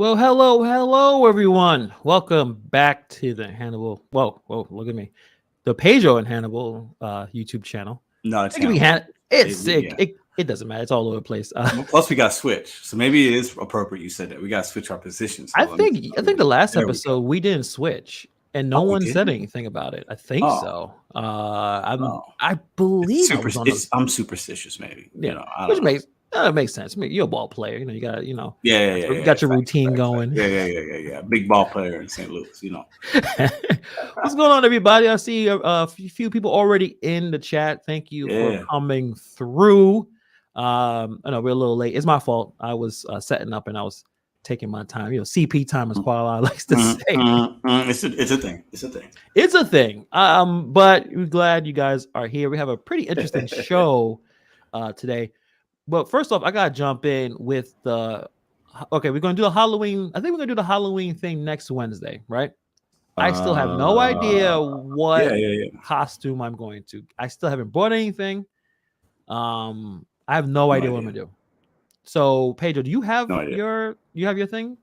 Well, hello, everyone. Welcome back to the Hannibal. Whoa, look at me. The Pedro and Hannibal YouTube channel. No, it's It can be Hannibal. It's sick. Yeah. It doesn't matter. It's all over the place. Well, plus, we got to switch. So maybe it is appropriate you said that. We got to switch our positions. So I let me. think I think the last There we go. episode we didn't switch, and no Oh, we one said didn't. anything about it. I think Oh, so. oh. I It's believe I super. was on the I'm superstitious, maybe. yeah, I which don't know. makes sense. I mean, you're a ball player. You got Yeah. got your Facts, routine facts, facts. going. Yeah. Big ball player in St. Louis. What's going on, everybody? I see a few people already in the chat. Thank you for Yeah. coming through. I know we're a little late. It's my fault. I was setting up and I was taking my time. CP time, as Quala likes to say. It's a thing. It's a thing. It's a thing. But we're glad you guys are here. We have a pretty interesting show today. But first off, I gotta jump in with the. Okay, we're gonna do the Halloween. I think we're gonna do the Halloween thing next Wednesday, right? I still have no idea what costume I'm going to. I still haven't bought anything. I have no idea what I'm gonna do. So, Pedro, do you have your thing?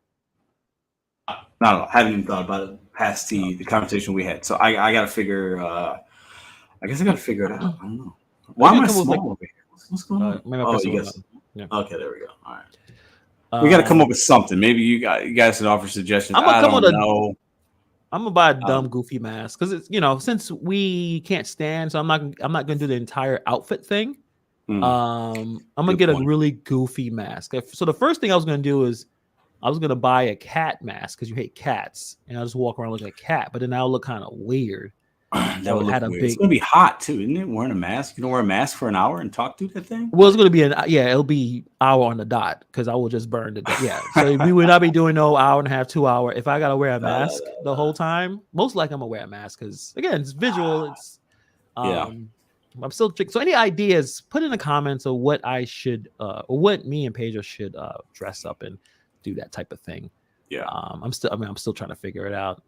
No, I haven't even thought about it past the conversation we had. So I got to figure. I guess I got to figure it out. I don't know. Why am I small over here? What's going on? Oh, you guys. Yeah. Okay, there we go. All right. We got to come up with something. Maybe you guys should offer suggestions. I don't know. I'm gonna buy a dumb, goofy mask because it's since we can't stand, so I'm not gonna do the entire outfit thing. I'm gonna get a really goofy mask. So the first thing I was gonna do is I was gonna buy a cat mask because you hate cats, and I'll just walk around looking like a cat. But then that'll look kind of weird. That would look weird. It's gonna be hot too, isn't it? Wearing a mask. You don't wear a mask for an hour and talk through that thing. Well, it's gonna be it'll be hour on the dot because I will just burn the yeah. So we would not be doing no hour and a half, 2 hour. If I gotta wear a mask the whole time, most likely I'm gonna wear a mask because again, it's visual. It's I'm still so any ideas? Put in the comments of what I should or what me and Pedro should dress up and do that type of thing. Yeah. I'm still trying to figure it out.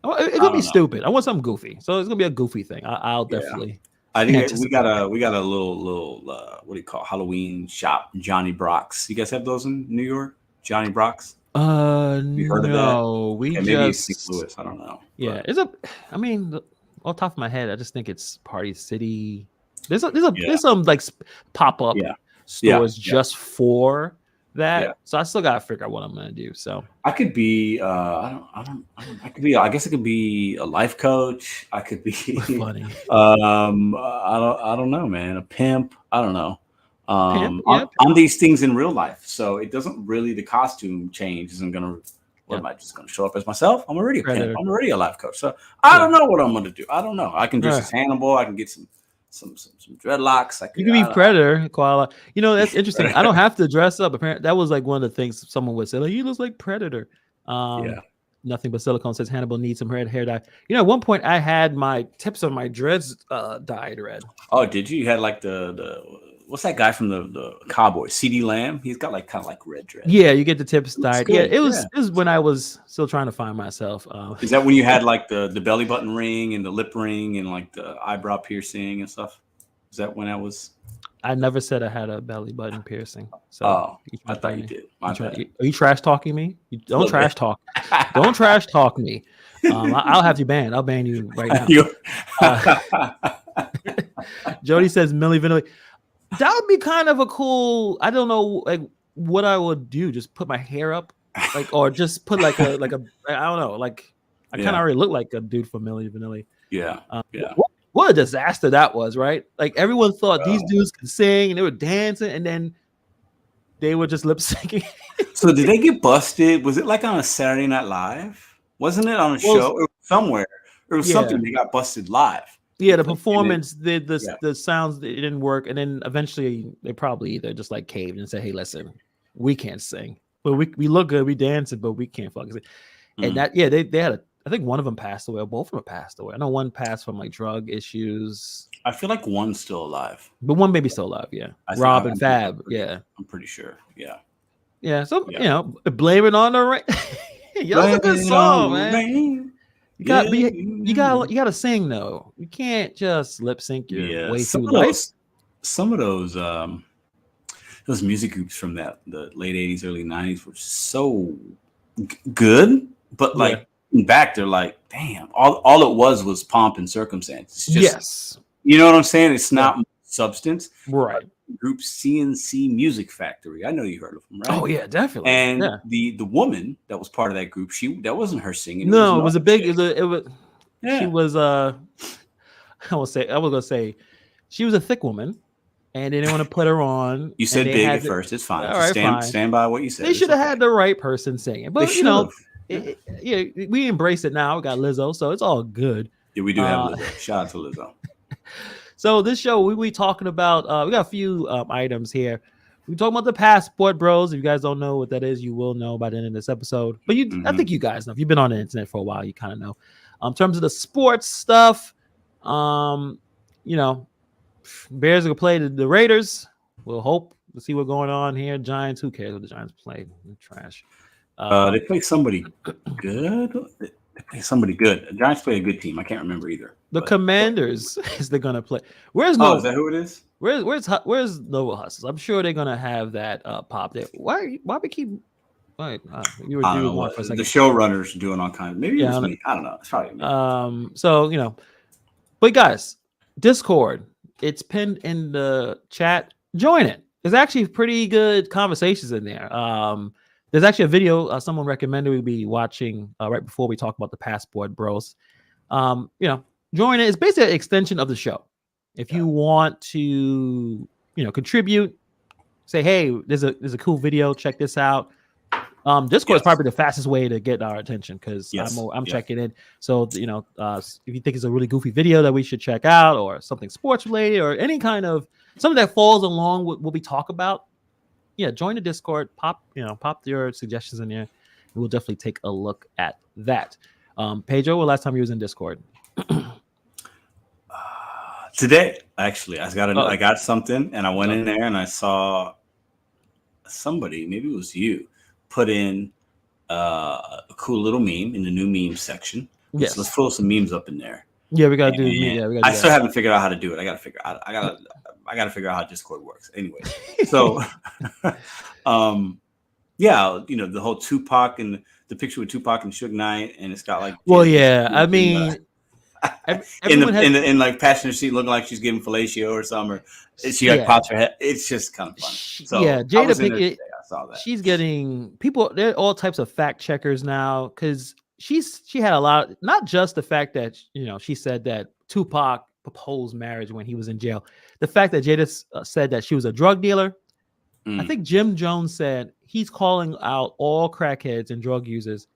It could be stupid. I want something goofy, so it's gonna be a goofy thing. I'll definitely. I think we got a little what do you call Halloween shop, Johnny Brock's. You guys have those in New York? Johnny Brock's? You heard of that? We just maybe St. Louis. I don't know. Yeah, off the top of my head, I just think it's Party City. There's some like pop up stores just for that. Yeah. So I still gotta figure out what I'm gonna do. So I could be I guess I could be a life coach. I could be funny. I don't know, man. A pimp. I don't know. I'm these things in real life. So it doesn't really the costume change isn't gonna am I just gonna show up as myself? I'm already a pimp. I'm already a life coach. So I don't know what I'm gonna do. I don't know. I can dress as Hannibal, I can get some dreadlocks. You can be Predator, Koala. That's interesting. I don't have to dress up. Apparently, that was like one of the things someone would say. Like, you look like Predator. Nothing but silicone says Hannibal needs some red hair dye. At one point I had my tips of my dreads dyed red. Oh, did you? You had like the what's that guy from the Cowboys? CD Lamb. He's got like kind of like red dreads. Yeah, you get the tips dyed. Yeah, it was when I was still trying to find myself. Is that when you had like the belly button ring and the lip ring and like the eyebrow piercing and stuff? Is that when that was? I never said I had a belly button piercing. So I thought you did. Are you trash talking me? Don't trash talk. Don't trash talk me. I'll have you banned. I'll ban you right now. Jody says Milli Vanilli. That would be kind of a cool. I don't know, like what I would do. Just put my hair up, like, or just put like a I don't know, like I kind of already look like a dude from Milli Vanilli. Yeah. What a disaster that was, right? Like everyone thought these dudes could sing and they were dancing, and then they were just lip syncing. So did they get busted? Was it like on a Saturday Night Live? Wasn't it on a show or somewhere? It was something they got busted live. Yeah, the performance, the sounds, it didn't work, and then eventually they probably either just like caved and said, "Hey, listen, we can't sing, but we look good, we dancing, but we can't fucking sing." And that they had I think one of them passed away, or both of them passed away. I know one passed from like drug issues. I feel like one's still alive, but one may be still alive. Yeah, Rob and Fab. I'm pretty sure. Yeah. So blame it on the rain. That's a good song, man. Rain. You gotta sing though. You can't just lip sync your way through life. Some of those those music groups from the late 80s, early 90s were so good, but like back they're like, damn, all it was pomp and circumstance. It's just, you know what I'm saying? It's not substance. Right. Group CNC Music Factory. I know you heard of them, right? Oh yeah, definitely. And the woman that was part of that group, that wasn't her singing. No, it was a big. It was. Yeah. She was. I was gonna say, she was a thick woman, and they didn't want to put her on. You said big at first. It's fine. All right, stand by what you said. They should have had the right person singing, but you know, yeah, we embrace it now. We got Lizzo, so it's all good. Yeah, we do have Lizzo. Shout out to Lizzo. So this show we talking about. We got a few items here. We talking about the Passport Bros. If you guys don't know what that is, you will know by the end of this episode. But I think you guys know. If you've been on the internet for a while, you kind of know. In terms of the sports stuff, you know, Bears are gonna play the Raiders. We'll hope to see what's going on here. Giants, who cares what the Giants play? Trash. They play somebody good. They play somebody good. The Giants play a good team. I can't remember either. The Commanders is they're gonna play. Where's Nova? Is that who it is? Where's Nova Hustles? I'm sure they're gonna have that pop there. Why we keep? Wait, you were doing one for a second. The showrunners are doing all kinds. Maybe it was me. I don't know. It's probably me. So you know, but guys, Discord. It's pinned in the chat. Join it. There's actually pretty good conversations in there. There's actually a video someone recommended we be watching right before we talk about the Passport Bros. You know, join it. It's basically an extension of the show. If you want to, you know, contribute, say, hey, there's a cool video. Check this out. Discord is probably the fastest way to get our attention because I'm checking in. So you know, if you think it's a really goofy video that we should check out, or something sports related, or any kind of something that falls along with what we talk about, join the Discord. Pop your suggestions in there. We'll definitely take a look at that. Pedro, when last time you was in Discord? Today, actually, I got something, and I went in there and I saw somebody. Maybe it was you. Put in a cool little meme in the new meme section. Yes. Let's throw some memes up in there. Yeah, we gotta do. Yeah, we gotta. I still haven't figured out how to do it. I gotta figure out. I gotta figure out how Discord works. Anyway, so, yeah, you know, the whole Tupac and the picture with Tupac and Suge Knight, and it's got like. Well, yeah, I mean. in like passenger seat looking like she's getting fellatio or something, or she like pops her head. It's just kind of funny. So yeah, Jada Pinkett, I saw that. She's getting people. There are all types of fact checkers now because she had a lot. Not just the fact that she said that Tupac proposed marriage when he was in jail. The fact that Jada said that she was a drug dealer. I think Jim Jones said he's calling out all crackheads and drug users.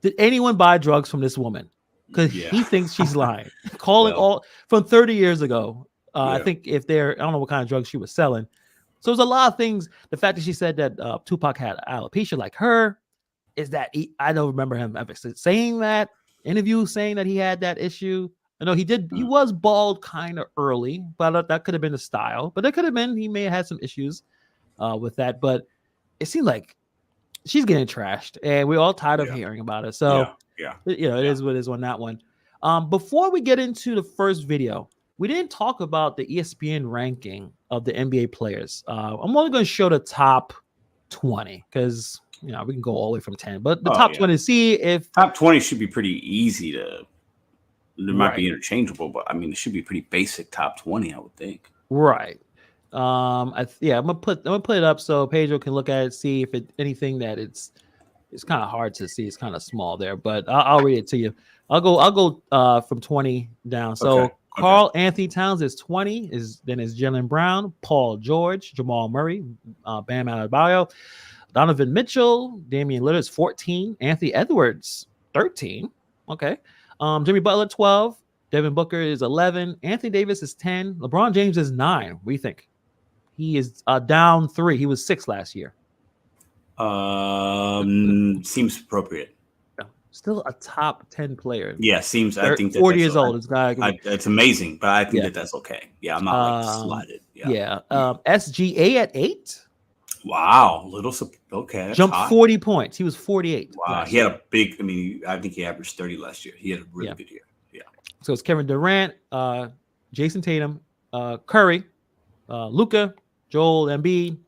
Did anyone buy drugs from this woman? Because he thinks she's lying. Calling all from 30 years ago. I think I don't know what kind of drugs she was selling. So there's a lot of things. The fact that she said that Tupac had alopecia like her, is that I don't remember him ever saying that interview, saying that he had that issue. I know he did. He was bald kind of early, but that could have been the style. But that could have been he may have had some issues with that. But it seemed like she's getting trashed, and we're all tired of hearing about it. So. It is what it is on that one. Before we get into the first video, we didn't talk about the ESPN ranking of the NBA players. I'm only going to show the top 20 because we can go all the way from 10, but the top 20 to see if top 20 should be pretty easy to. There might be interchangeable, but I mean it should be pretty basic top 20, I would think. Right. I'm gonna put it up so Pedro can look at it, see if anything that it's kind of hard to see. It's kind of small there, but I'll read it to you. I'll go from 20 down. So Carl Anthony Towns is 20. Then is Jaylen Brown, Paul George, Jamal Murray, Bam Adebayo, Donovan Mitchell, Damian Lillard is 14. Anthony Edwards 13. Okay. Jimmy Butler 12. Devin Booker is 11. Anthony Davis is 10. LeBron James is 9. What do you think? He is down 3. He was 6 last year. Seems appropriate. Still a top 10 player. Yeah, seems. I think 40 years old. It's amazing, but I think that's okay. Yeah, I'm not slided. Yeah. SGA at 8. Wow, okay. Jumped 40 points. He was 48. Wow, he had a big. I mean, I think he averaged 30 last year. He had a really good year. Yeah. So it's Kevin Durant, Jason Tatum, Curry, Luka, Joel Embiid,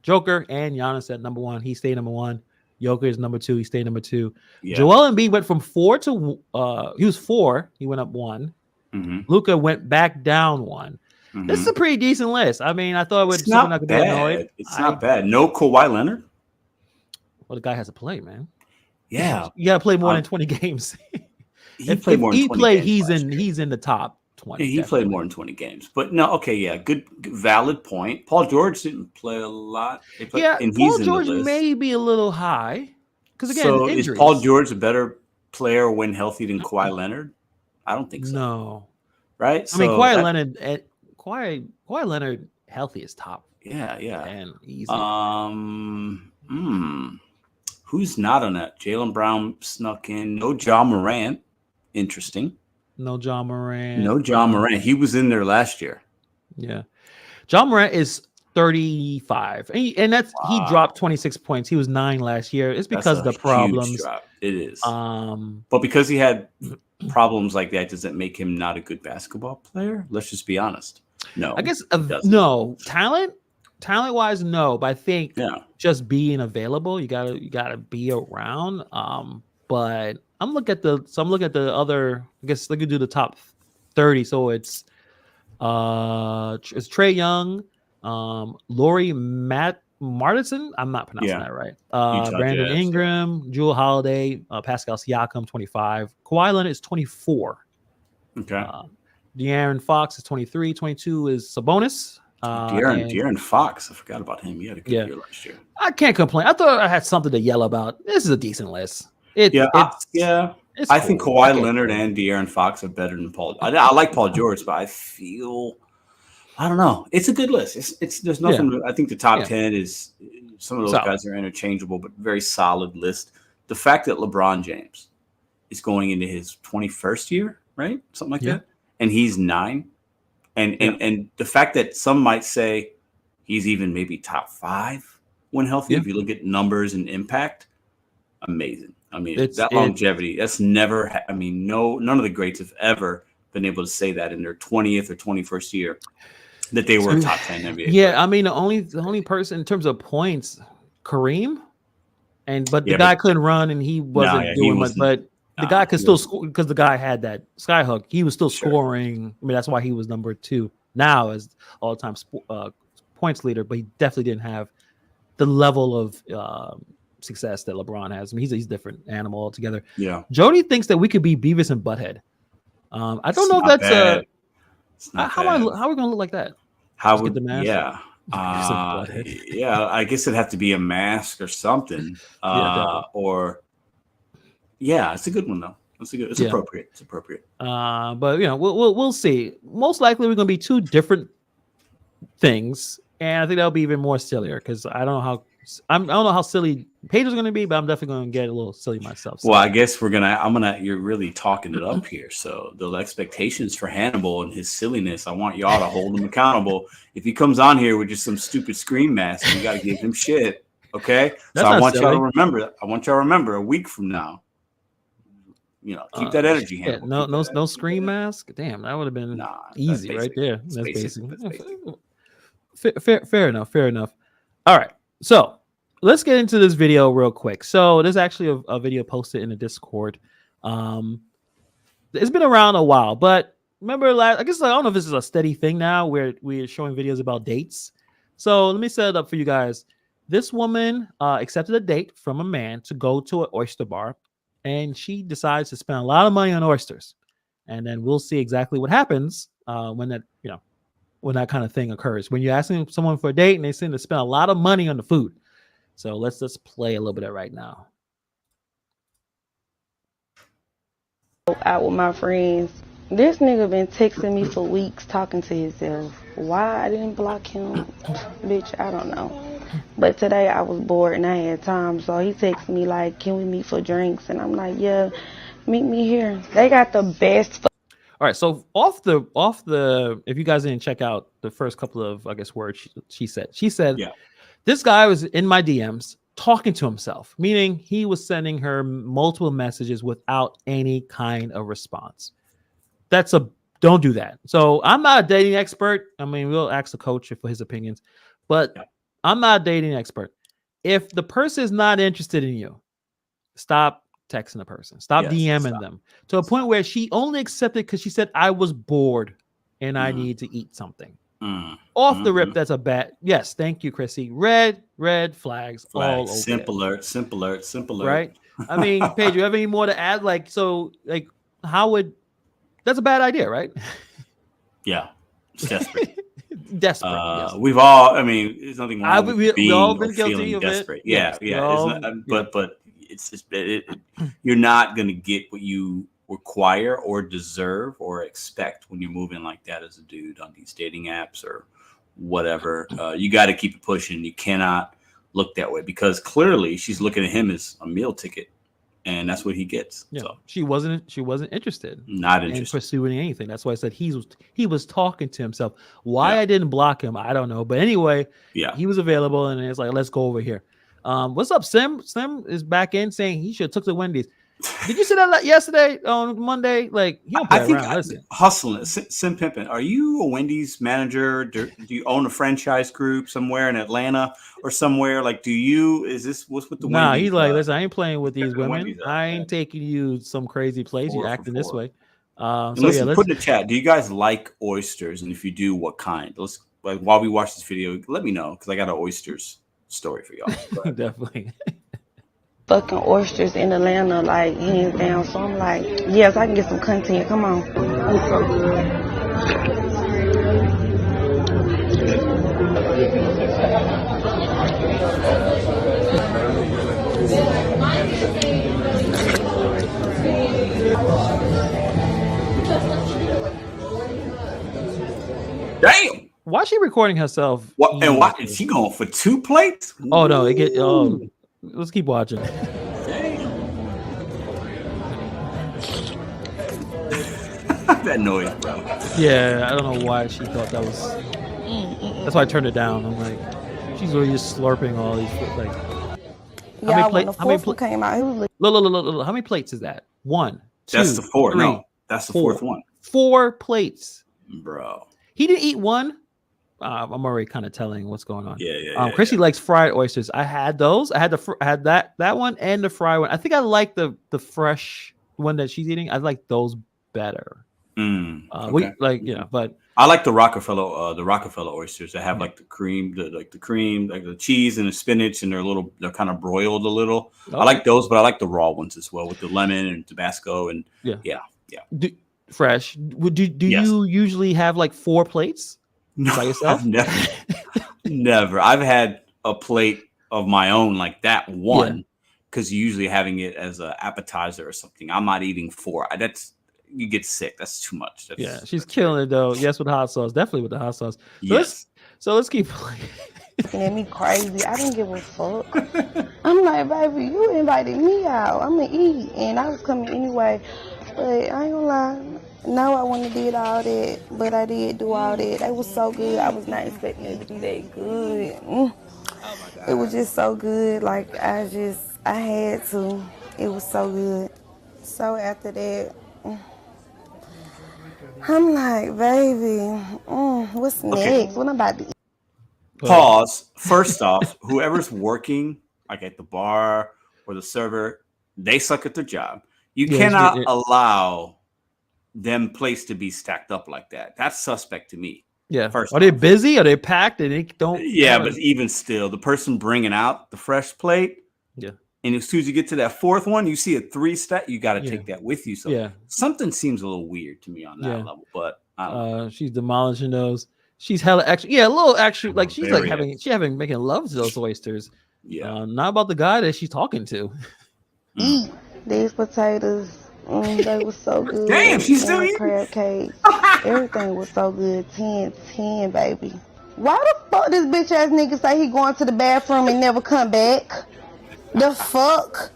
Joker and Giannis at number 1. He stayed number 1. Joker is number 2. He stayed number 2. Yeah. Joel Embiid went from 4 to he was 4. He went up 1. Luka went back down 1. This is a pretty decent list. I mean, I thought it's not bad. It's not bad. No Kawhi Leonard. Well, the guy has to play, man. Yeah, you got to play more than 20 games. He played more than 20 games. He's in the top 20. Yeah, he played more than 20 games. But no, okay, yeah, good valid point. Paul George didn't play a lot. And Paul George may be a little high. Because again, so injuries. Is Paul George a better player when healthy than Kawhi Leonard? I don't think so. No. Right? I mean, Kawhi Leonard healthy is top. Yeah. And easy. Who's not on that? Jaylen Brown snuck in. No Ja Morant. Interesting. No Ja Morant. He was in there last year. Yeah. Ja Morant is 35. And that's he dropped 26 points. He was 9 last year. It's because of the problems. It is. But because he had problems like that, does that make him not a good basketball player? Let's just be honest. No. I guess no. Talent-wise, no. But I think just being available, you gotta be around. But I'm looking at the other. I guess they could do the top 30. So it's Trae Young, Laurie Martinson. I'm not pronouncing that right. Brandon Ingram, Jrue Holiday, Pascal Siakam, 25. Kawhi Leonard is 24. Okay. De'Aaron Fox is 23. 22 is Sabonis. De'Aaron Fox. I forgot about him. He had a good year last year. I can't complain. I thought I had something to yell about. This is a decent list. I think Kawhi Leonard and De'Aaron Fox are better than Paul. I like Paul George, but I don't know. It's a good list. There's nothing. I think the top 10 is some of those guys are interchangeable, but very solid list. The fact that LeBron James is going into his 21st year, right? Something like that, and he's 9. And the fact that some might say he's even maybe top 5 when healthy, if you look at numbers and impact, amazing. I mean, that longevity, that's never, none of the greats have ever been able to say that in their 20th or 21st year that they were a top 10 NBA player. I mean, the only person in terms of points, Kareem, but the guy couldn't run and he wasn't doing much, but the guy could still score because the guy had that skyhook. He was still scoring. I mean, that's why he was number 2 now as all-time points leader, but he definitely didn't have the level of success that LeBron has. I mean, he's a different animal altogether. Yeah. Jody thinks that we could be Beavis and Butthead. I don't know if that's how are we gonna look like that? How would the mask? Yeah. I guess it'd have to be a mask or something. It's a good one though. It's appropriate. It's appropriate. But we'll see. Most likely we're gonna be 2 different things, and I think that'll be even more sillier because I don't know how silly Paige is gonna be, but I'm definitely gonna get a little silly myself. So. Well, I guess you're really talking it up here. So the expectations for Hannibal and his silliness, I want y'all to hold him accountable. If he comes on here with just some stupid scream mask, you got to give him shit. Okay. So I want y'all to remember. I want y'all to remember a week from now. Keep that energy. Hannibal. No scream mask. Damn, that would have been easy right there. That's basic. Fair enough. All right. So let's get into this video real quick. So there's actually a video posted in the Discord. It's been around a while, but remember I don't know if this is a steady thing now where we're showing videos about dates. So let me set it up for you guys. This woman accepted a date from a man to go to an oyster bar, and she decides to spend a lot of money on oysters. And then we'll see exactly what happens when that kind of thing occurs. When you're asking someone for a date and they seem to spend a lot of money on the food. So let's just play a little bit of it right now. Out with my friends. This nigga been texting me for weeks talking to himself. Why I didn't block him? Bitch, I don't know. But today I was bored and I had time. So he texted me like, can we meet for drinks? And I'm like, yeah, meet me here. They got the best. All right, so off the if you guys didn't check out the first couple of words she said this guy was in my DMs talking to himself, meaning he was sending her multiple messages without any kind of response. Don't do that. So I'm not a dating expert. I mean, we'll ask the coach for his opinions, but I'm not a dating expert. If the person is not interested in you, stop texting the person. Stop DMing them to a point where she only accepted because she said, I was bored and I need to eat something. Off the rip, that's a bad. Yes, thank you, Chrissy. Red flags all over. Simple alert. Right? I mean, Paige, you have any more to add? Like, how would that's a bad idea, right? Yeah, it's desperate. Yes. We've all. I mean, there's nothing wrong with we all been or guilty feeling of desperate. it. Yeah. But it's just you're not gonna get what you require or deserve or expect when you're moving like that as a dude on these dating apps or whatever. You got to keep it pushing. You cannot look that way because clearly she's looking at him as a meal ticket. And that's what he gets. Yeah, so. she wasn't interested. Not interested in pursuing anything. That's why I said he was talking to himself. Why I didn't block him, I don't know. But anyway, he was available, and it's like, let's go over here. What's up, Sim? Sim is back in saying he should have took the Wendy's. Did you say that yesterday on Monday? Like, he don't play around. Listen. Hustling, Sim Pimpin'. Are you a Wendy's manager? Do you own a franchise group somewhere in Atlanta or somewhere? Like, what's with the Wendy's? Nah, he's like, listen, I ain't playing with these women. I ain't taking you some crazy place. You're acting this way. Put in the chat. Do you guys like oysters? And if you do, what kind? While we watch this video, let me know because I got an oysters story for y'all. Definitely. Fucking oysters in Atlanta, like, hands down. So I'm like, yes, I can get some content. Come on. Damn. Why is she recording herself? And why is she going for 2 plates? Oh no, let's keep watching. That noise, bro. Yeah, I don't know why she thought that was. That's why I turned it down. I'm like, she's really just slurping all these like. Yeah, when the fourth one came out, he was like, look. How many plates is that? 1, 2. That's the 4. 3, no, that's the 4th one. 4 plates, bro. He didn't eat one. I'm already kind of telling what's going on. Yeah. Chrissy likes fried oysters. I had those. I had that one and the fried one. I think I like the fresh one that she's eating. I like those better. Okay. But I like the Rockefeller oysters that have like the cream, like the cheese and the spinach, and they're kind of broiled a little. Okay. I like those, but I like the raw ones as well with the lemon and Tabasco and fresh. Do you usually have like 4 plates? No, by yourself? Never. I've had a plate of my own like that one because you're usually having it as an appetizer or something. I'm not eating 4. You get sick. That's too much. She's killing it though. Yes, with hot sauce. Definitely with the hot sauce. So let's keep playing. Looking at me crazy. I didn't give a fuck. I'm like, baby, you invited me out. I'm gonna eat, and I was coming anyway. But I ain't gonna lie. No, I wouldn't have did all that, but I did do all that. They was so good. I was not expecting it to be that good. It was just so good. Like, I had to. It was so good. So after that, I'm like, baby, what's next? What I'm about to eat? Pause. First off, whoever's working, like at the bar or the server, they suck at their job. You cannot allow them place to be stacked up like that. That's suspect to me. Yeah. Are they busy? Are they packed? And they don't. Yeah, but even still, the person bringing out the fresh plate. Yeah. And as soon as you get to that 4th one, you see a 3 stack. You got to take that with you. So something seems a little weird to me on that level. But I don't know. She's demolishing those. She's hella extra. Yeah, a little extra. Like she's like making love to those oysters. Yeah. Not about the guy that she's talking to. Eat these potatoes. They were so good. Damn, she's still eating crab cake. Everything was so good. 10, baby. Why the fuck this bitch ass nigga say he going to the bathroom and never come back? The fuck?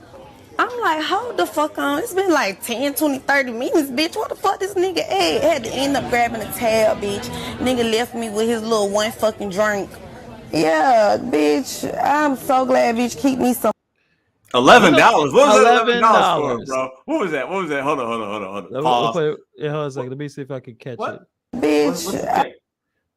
I'm like, hold the fuck on. It's been like 10, 20, 30 minutes, bitch. What the fuck this nigga at? Had to end up grabbing a tab, bitch. Nigga left me with his little one fucking drink. Yeah, bitch. I'm so glad, bitch. Keep me some. $11. What was that $11 for, bro? What was that? Hold on. Hold on a second. Let me see if I can catch it. Bitch.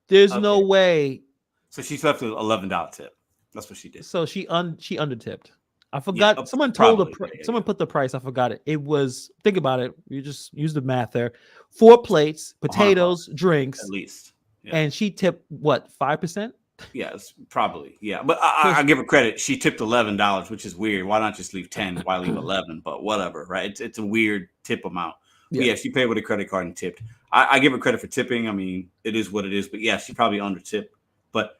There's no way So she left an $11 tip. That's what she did. So she undertipped. I forgot. Someone told someone put the price. I forgot it. It was, think about it. You just use the math there. 4 plates, potatoes, drinks, at least. Yeah. And she tipped what, 5%? Yeah, it's probably. Yeah, but I give her credit. She tipped $11, which is weird. Why not just leave 10? Why leave 11? But whatever, right? It's a weird tip amount. Yeah, she paid with a credit card and tipped. I give her credit for tipping. I mean, it is what it is. But yeah, she probably under tipped. But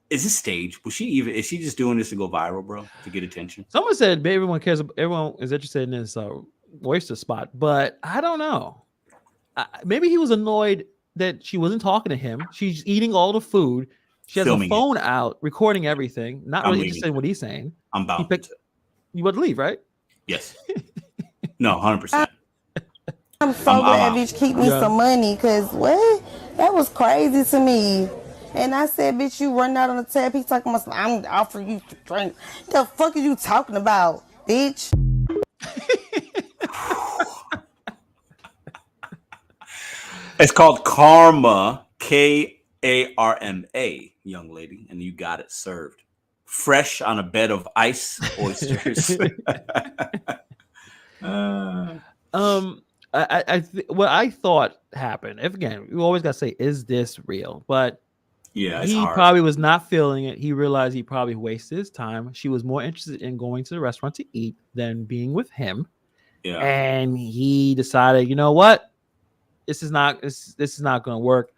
is this staged? Is she just doing this to go viral, bro, to get attention? Someone said everyone cares. Everyone is interested in this oyster spot, but I don't know. Maybe he was annoyed that she wasn't talking to him. She's eating all the food. She has a phone out, recording everything. Not really interested in what he's saying. I'm bound to. You would leave, right? Yes. No, 100%. I'm so glad bitch keep me some money, because what? That was crazy to me. And I said, bitch, you running out on the tab. He talking about, I'm offering you to drink. The fuck are you talking about, bitch? It's called Karma, Karma, young lady, and you got it served fresh on a bed of ice oysters. What I thought happened. If again, you always gotta say, is this real? But yeah, he probably was not feeling it. He realized he probably wasted his time. She was more interested in going to the restaurant to eat than being with him. Yeah, and he decided, you know what? This is not going to work.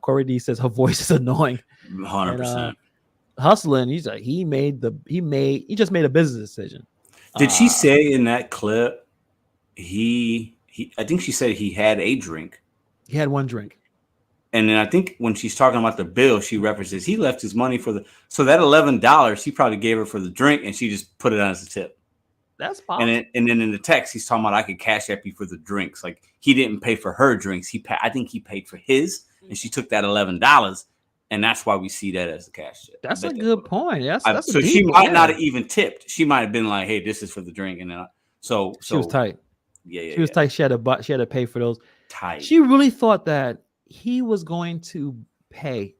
Corey D says her voice is annoying. 100%. Hustling. He's like, he just made a business decision. Did she say in that clip? I think she said he had a drink. He had one drink. And then I think when she's talking about the bill, she references he left his money so that $11 he probably gave her for the drink, and she just put it on as a tip. That's possible. And then in the text, he's talking about I could cash app you for the drinks. Like he didn't pay for her drinks. I think he paid for his, and she took that $11, and that's why we see that as a cash tip. That's a good point. So she might not have even tipped. She might have been like, "Hey, this is for the drink," and then she was tight. Yeah, she was tight. She had to pay for those. Tight. She really thought that he was going to pay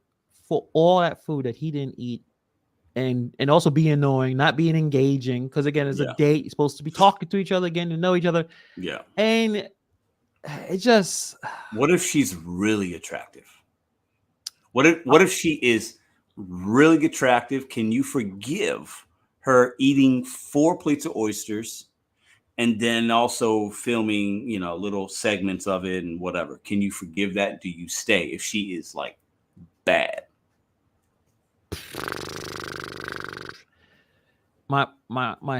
for all that food that he didn't eat. And also be annoying, not being engaging, because again, it's a date. You're supposed to be talking to each other, getting to know each other. Yeah. And it just. What if she's really attractive? What if she is really attractive? Can you forgive her eating 4 plates of oysters and then also filming, little segments of it and whatever? Can you forgive that? Do you stay if she is like bad? My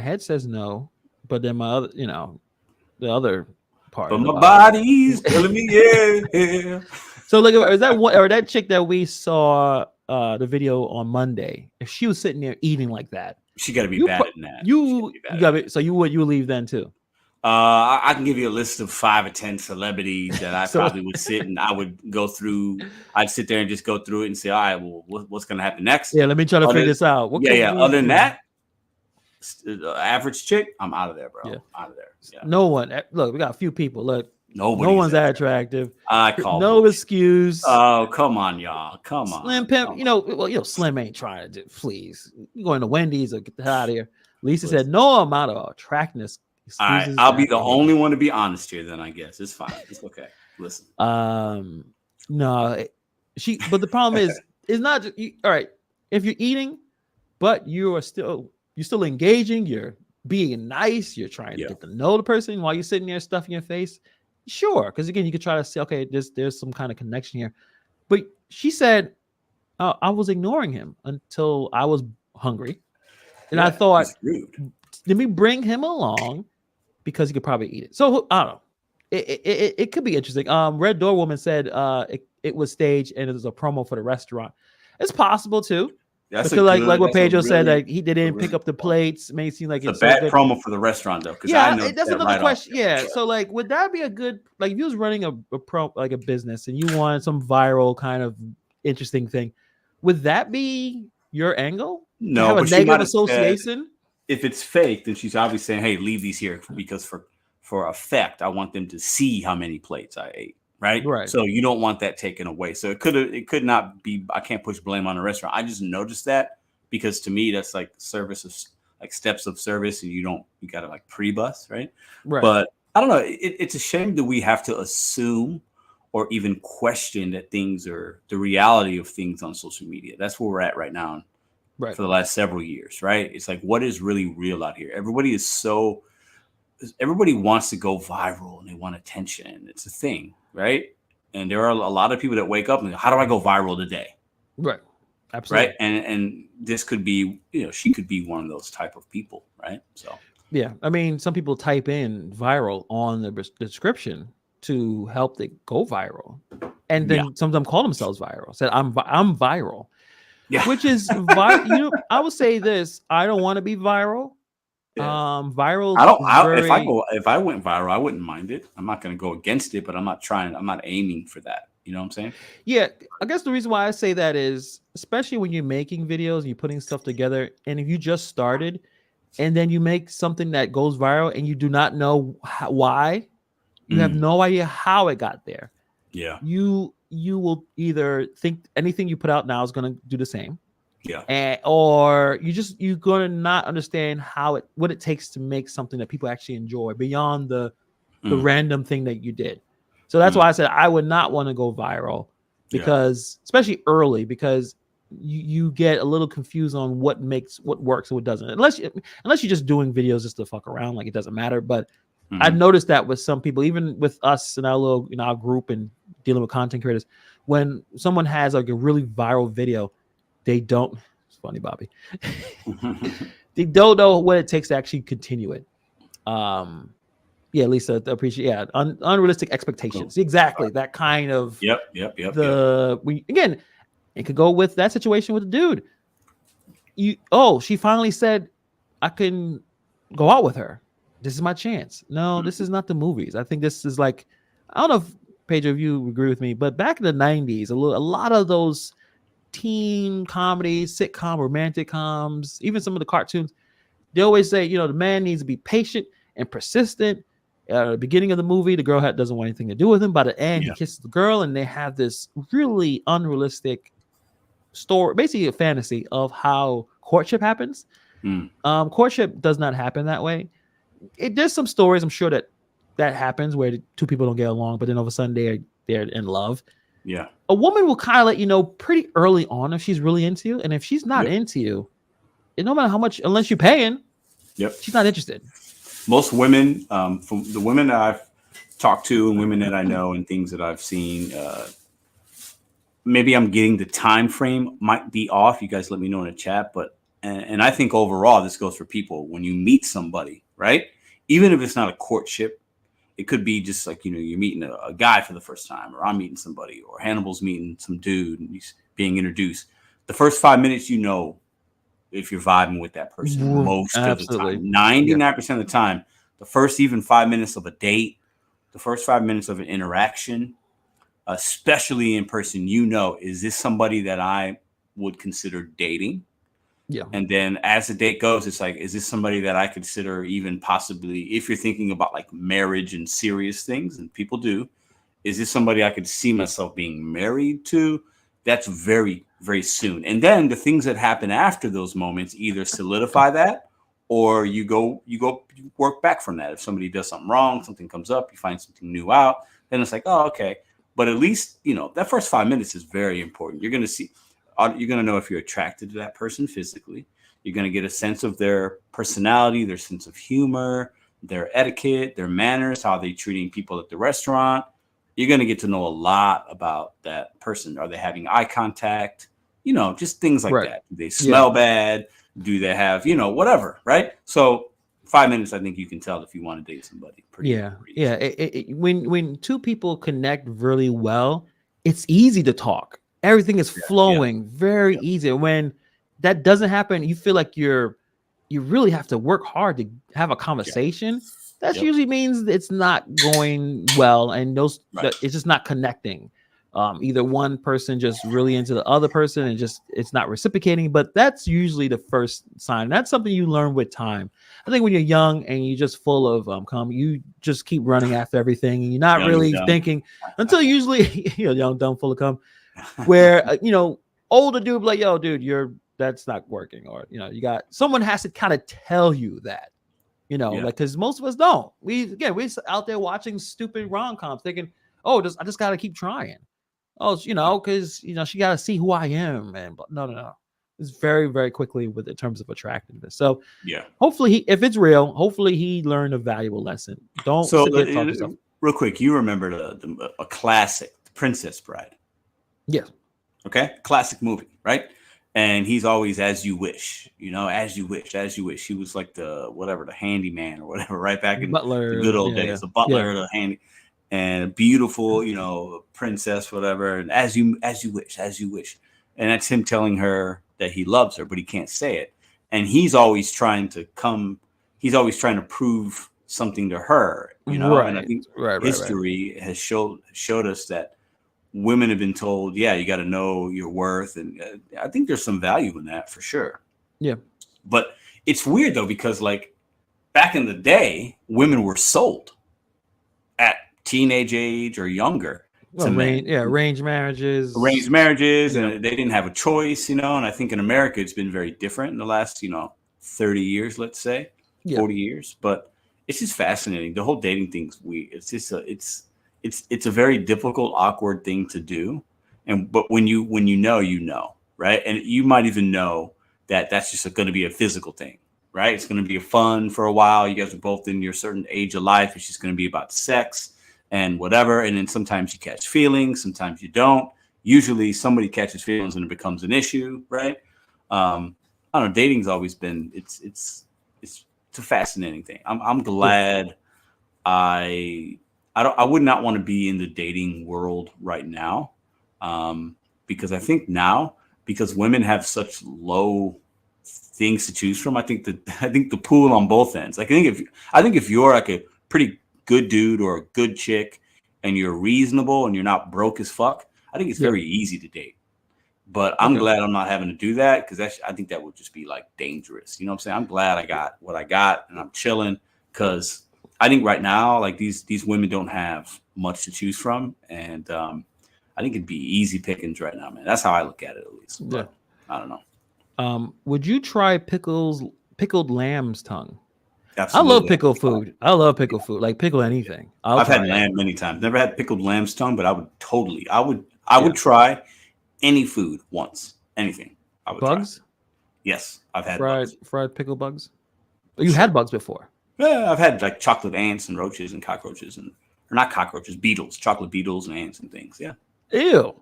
head says no, but then my other, the other part. But my body's telling me yeah. So like, is that one or that chick that we saw the video on Monday? If she was sitting there eating like that, she got to be bad in that. You got to. So you would leave then too? I can give you a list of 5 or 10 celebrities that I probably would sit and I would go through. I'd sit there and just go through it and say, all right, well, what's going to happen next? Yeah, let me try to figure this out. Other than that, average chick, I'm out of there, bro. Yeah. Out of there. Yeah. No one. Look, we got a few people. Look, no one's that attractive. I call no excuse. Oh, come on, y'all. Come on. Slim Pimp. Slim ain't trying to do. Please, you going to Wendy's or get the hell out of here. Lisa said no amount of attractiveness. All right, I'll be the only one to be honest here. Then I guess it's fine. It's okay. Listen. No, but the problem is, it's not just, all right. If you're eating, but you're still engaging, you're being nice, you're trying to get to know the person while you're sitting there stuffing your face. Sure, because again, you could try to say, okay, there's some kind of connection here. But she said, I was ignoring him until I was hungry, and I thought, let me bring him along because he could probably eat it. So I don't know. It could be interesting. Red Door Woman said it was staged and it was a promo for the restaurant. It's possible too. Like what Pedro said, that they didn't pick up the plates. May seem like it's a bad promo for the restaurant though. Yeah, that's another question. Yeah, so like, would that be a good, like, if you was running a business and you wanted some viral kind of interesting thing, would that be your angle? No, have a negative association. If it's fake, then she's obviously saying, "Hey, leave these here because for effect, I want them to see how many plates I ate." right? So you don't want that taken away. So it could not be. I can't push blame on the restaurant. I just noticed that because to me that's like service of like steps of service, and you gotta like pre-bus, right? But I don't know. It's a shame that we have to assume or even question that things are the reality of things on social media. That's where we're at right now. For the last several years, right? It's like, what is really real out here? Everybody wants to go viral and they want attention. It's a thing, right? And there are a lot of people that wake up and go, how do I go viral today? Right. Absolutely. Right. And this could be, she could be one of those type of people, right? So yeah, I mean, some people type in viral on the description to help it go viral, and then some of them call themselves viral. Said I'm viral. Yeah. Which is I would say this. I don't want to be viral. Yeah. Viral. If I went viral, I wouldn't mind it. I'm not going to go against it, but I'm not aiming for that. You know what I'm saying? Yeah. I guess the reason why I say that is, especially when you're making videos and you're putting stuff together, and if you just started and then you make something that goes viral and you do not know why, you have no idea how it got there. Yeah. You will either think anything you put out now is going to do the same. Yeah. Or you're going to not understand what it takes to make something that people actually enjoy beyond the random thing that you did. So that's why I said I would not want to go viral, because especially early, because you get a little confused on what works and what doesn't, unless you're just doing videos just to fuck around, like it doesn't matter. But I've noticed that with some people, even with us in our group and dealing with content creators, when someone has like a really viral video, they don't. It's funny, Bobby. They don't know what it takes to actually continue it. Yeah, Lisa, appreciate. Yeah, unrealistic expectations. Exactly that kind of. Yep. Again, it could go with that situation with the dude. She finally said, I can go out with her. This is my chance. No, this is not the movies. I think this is like, I don't know if Pedro, if you agree with me, but back in the 90s, a lot of those teen comedies, sitcom, romantic coms, even some of the cartoons, they always say, the man needs to be patient and persistent. At the beginning of the movie, the girl doesn't want anything to do with him. By the end, he kisses the girl, and they have this really unrealistic story, basically a fantasy of how courtship happens. Courtship does not happen that way. There's some stories, I'm sure, that happens where the two people don't get along, but then all of a sudden they're in love. Yeah. A woman will kind of let you know pretty early on if she's really into you, and if she's not into you, no matter how much, unless you're paying, she's not interested. Most women, from the women that I've talked to and women that I know and things that I've seen, maybe I'm getting the time frame might be off. You guys let me know in the chat, but and I think overall this goes for people. When you meet somebody, right? Even if it's not a courtship, it could be just like, you're meeting a guy for the first time, or I'm meeting somebody, or Hannibal's meeting some dude and he's being introduced. The first 5 minutes, if you're vibing with that person, most of the time, 99% of the time, the first even 5 minutes of a date, the first 5 minutes of an interaction, especially in person, is this somebody that I would consider dating? Yeah. And then as the date goes, it's like, is this somebody that I consider even possibly, if you're thinking about like marriage and serious things, and people do, is this somebody I could see myself being married to? That's very, very soon. And then the things that happen after those moments either solidify that, or you work back from that. If somebody does something wrong, something comes up, you find something new out, then it's like, oh, okay. But at least, that first 5 minutes is very important. You're going to know if you're attracted to that person physically. You're going to get a sense of their personality, their sense of humor, their etiquette, their manners, how they're treating people at the restaurant. You're going to get to know a lot about that person. Are they having eye contact? Just things like that. Do they smell bad? Do they have, whatever, right? So 5 minutes, I think you can tell if you want to date somebody. When two people connect really well, it's easy to talk. Everything is flowing very easy. When that doesn't happen, you feel like you really have to work hard to have a conversation. That usually means it's not going well, and it's just not connecting. Either one person just really into the other person and just it's not reciprocating, but that's usually the first sign. That's something you learn with time. I think when you're young and you're just full of you just keep running after everything and you're not really thinking until usually you're young, dumb, full of cum, where older dude be like, yo, dude, that's not working, or you got someone has to kind of tell you that, like because most of us don't. We're out there watching stupid rom-coms thinking, oh, I just gotta keep trying. Oh, because she got to see who I am, and no. It's very, very quickly with in terms of attractiveness. So hopefully, if it's real, hopefully he learned a valuable lesson. Don't sit there and talk to yourself. Real quick, you remember a classic, The Princess Bride? Yes. Okay, classic movie, right? And he's always as you wish, as you wish, as you wish. He was like the handyman or whatever, right back in butler, the good old days, the butler, the handy. And a beautiful, princess, whatever. And as you wish, as you wish. And that's him telling her that he loves her, but he can't say it. And he's always trying to prove something to her, Right. And I think history has showed us that women have been told, you got to know your worth. And I think there's some value in that for sure. Yeah. But it's weird though, because like back in the day, women were sold at teenage age or younger. Arranged marriages, and they didn't have a choice, and I think in America it's been very different in the last 30 years, let's say 40 years. But it's just fascinating. The whole dating thing's weird. It's just it's a very difficult, awkward thing to do, but when you know, right? And you might even know that that's just going to be a physical thing, right? It's going to be fun for a while. You guys are both in your certain age of life. It's just going to be about sex and whatever. And then sometimes you catch feelings, sometimes you don't. Usually somebody catches feelings and it becomes an issue, right? I don't know. Dating's always been, it's a fascinating thing. I'm glad I would not want to be in the dating world right now. Because I think now, because women have such low things to choose from, I think the pool on both ends. I think if you're like a pretty good dude or a good chick and you're reasonable and you're not broke as fuck, I think it's very easy to date. But I'm glad I'm not having to do that, because I think that would just be like dangerous. You know what I'm saying? I'm glad I got what I got and I'm chilling, because I think right now, like these women don't have much to choose from. And I think it'd be easy pickings right now, man. That's how I look at it, at least. But I don't know. Would you try pickled lamb's tongue? Absolutely. I love pickled food. I love pickled food, like pickle anything. I've had lamb many times. Never had pickled lamb's tongue, but I would try any food once. Anything. I would bugs? Try. Yes, I've had fried pickle bugs. You had bugs before? Yeah, I've had like chocolate ants and roaches and cockroaches or not cockroaches, beetles, chocolate beetles and ants and things. Yeah. Ew.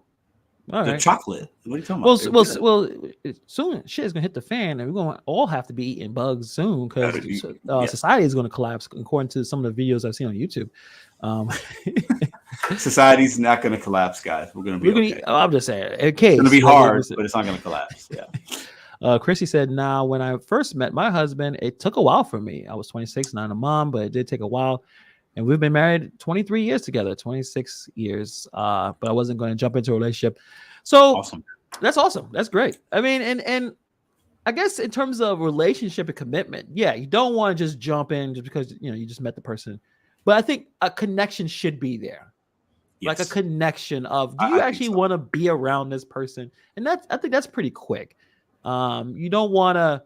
All right. Chocolate. What are you talking about? Well, soon shit is gonna hit the fan, and we're gonna all have to be eating bugs soon, because society is gonna collapse, according to some of the videos I've seen on YouTube. Society's not gonna collapse, guys. We're gonna be okay. I'm just saying, it's gonna be hard, but it's not gonna collapse. Yeah. Chrissy said, "Now, when I first met my husband, it took a while for me. I was 26, not a mom, but it did take a while. And we've been married 23 years together, 26 years. But I wasn't going to jump into a relationship." So awesome. That's awesome. That's great. I mean, and I guess in terms of relationship and commitment, you don't want to just jump in just because, you just met the person. But I think a connection should be there. Yes. Like a connection of, do you actually want to be around this person? And I think that's pretty quick. You don't want to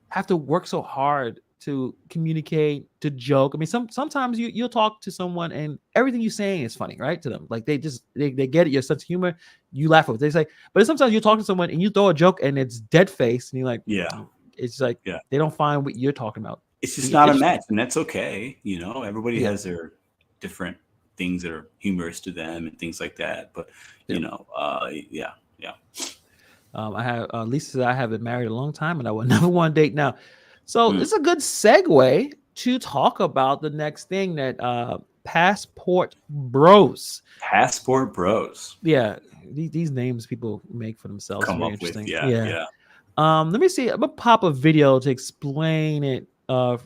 have to work so hard to communicate, to joke. I mean, sometimes you'll talk to someone and everything you're saying is funny, right? To them, like they get it, your sense of humor, you laugh at what they say. But sometimes you talk to someone and you throw a joke and it's dead face, and you're like, it's like they don't find what you're talking about. It's just not a match, and that's okay. Everybody has their different things that are humorous to them and things like that. But I have Lisa said, I have been married a long time and I will never want to date now. So it's a good segue to talk about the next thing, that passport bros. Passport bros. Yeah, these names people make for themselves. Come up with, Let me see. I'm gonna pop a video to explain it.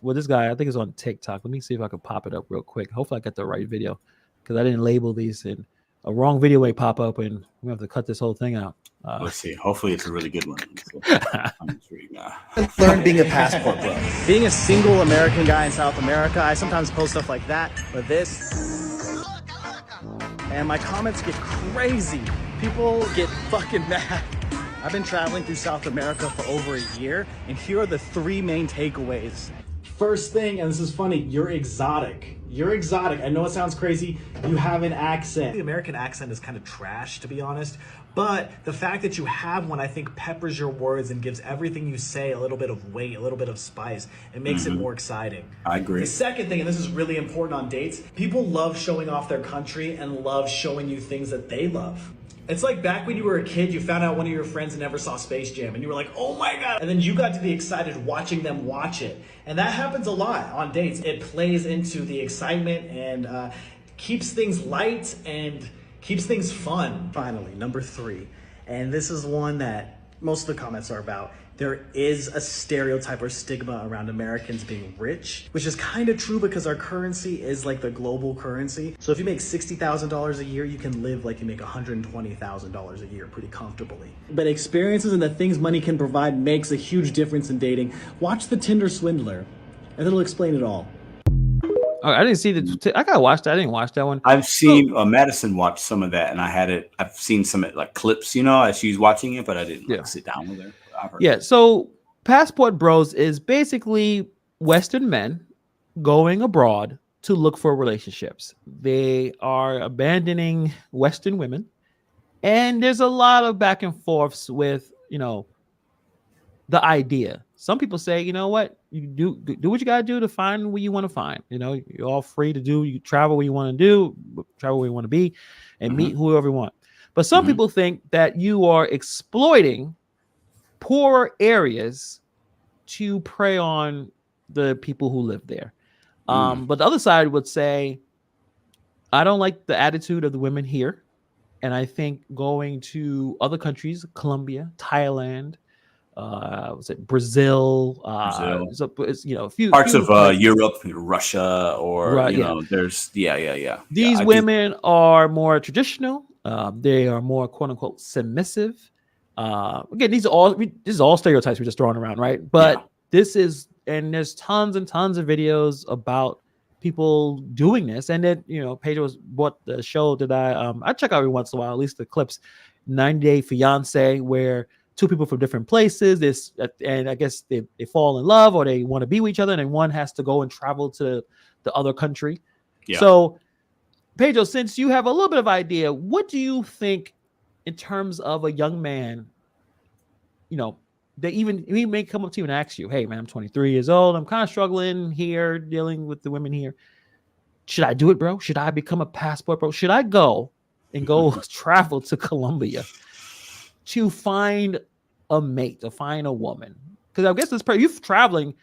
With this guy, I think it's on TikTok. Let me see if I can pop it up real quick. Hopefully, I got the right video, because I didn't label these. And a wrong video may pop up and we have to cut this whole thing out. Let's see. Hopefully it's a really good one. Learn being a passport bro. Being a single American guy in South America, I sometimes post stuff like that, but this, and my comments get crazy. People get fucking mad. I've been traveling through South America for over a year, and here are the 3 main takeaways. First thing, and this is funny, you're exotic. You're exotic. I know it sounds crazy. You have an accent. The American accent is kind of trash, to be honest. But the fact that you have one, I think, peppers your words and gives everything you say a little bit of weight, a little bit of spice. It makes it more exciting. I agree. The second thing, and this is really important on dates, people love showing off their country and love showing you things that they love. It's like back when you were a kid, you found out one of your friends never saw Space Jam and you were like, oh my God. And then you got to be excited watching them watch it. And that happens a lot on dates. It plays into the excitement and keeps things light and keeps things fun. Finally, number 3. And this is one that most of the comments are about. There is a stereotype or stigma around Americans being rich, which is kind of true because our currency is like the global currency. So if you make $60,000 a year, you can live like you make $120,000 a year pretty comfortably. But experiences and the things money can provide makes a huge difference in dating. Watch The Tinder Swindler, and it'll explain it all. Oh, I didn't see I gotta watch that. I didn't watch that one. I've seen Madison watch some of that, and I've seen some like clips, as she's watching it, but I didn't sit down with her. Yeah, so Passport Bros is basically Western men going abroad to look for relationships. They are abandoning Western women, and there's a lot of back and forths with, the idea. Some people say, you know what, you do what you gotta do to find what you want to find. You're all free to you travel where you want to do, travel where you want to be, and meet whoever you want. But some people think that you are exploiting poor areas to prey on the people who live there. But the other side would say, I don't like the attitude of the women here. And I think going to other countries, Colombia, Thailand, Brazil, so it's, a few parts of Europe, Russia, or there's These women are more traditional. They are more quote unquote submissive. Again, this is all stereotypes we're just throwing around, right? But there's tons and tons of videos about people doing this, and then Pedro bought the show that I check out every once in a while, at least the clips. 90 Day Fiance, where 2 people from different places, and I guess they fall in love or they want to be with each other, and then one has to go and travel to the other country. Yeah. So, Pedro, since you have a little bit of idea, what do you think in terms of a young man? He may come up to you and ask you, hey man, I'm 23 years old. I'm kind of struggling here, dealing with the women here. Should I do it, bro? Should I become a passport bro? Should I go travel to Colombia to find a mate, to find a woman? Because I guess you're traveling.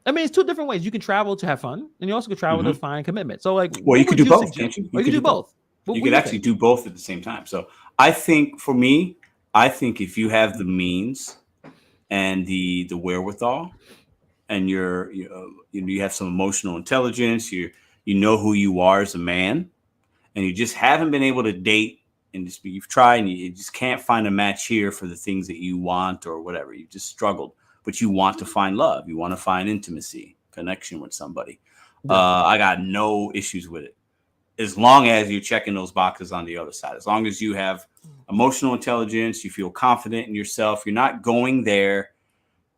I mean, it's 2 different ways. You can travel to have fun, and you also can travel to find commitment. So, you could do both. You could do both. You could actually do both at the same time. So, I think for me, if you have the means and the wherewithal, and you have some emotional intelligence, you know who you are as a man, and you just haven't been able to date, and you've tried and you just can't find a match here for the things that you want or whatever. You've just struggled, but you want to find love. You want to find intimacy, connection with somebody. I got no issues with it, as long as you're checking those boxes on the other side. As long as you have emotional intelligence, you feel confident in yourself. You're not going there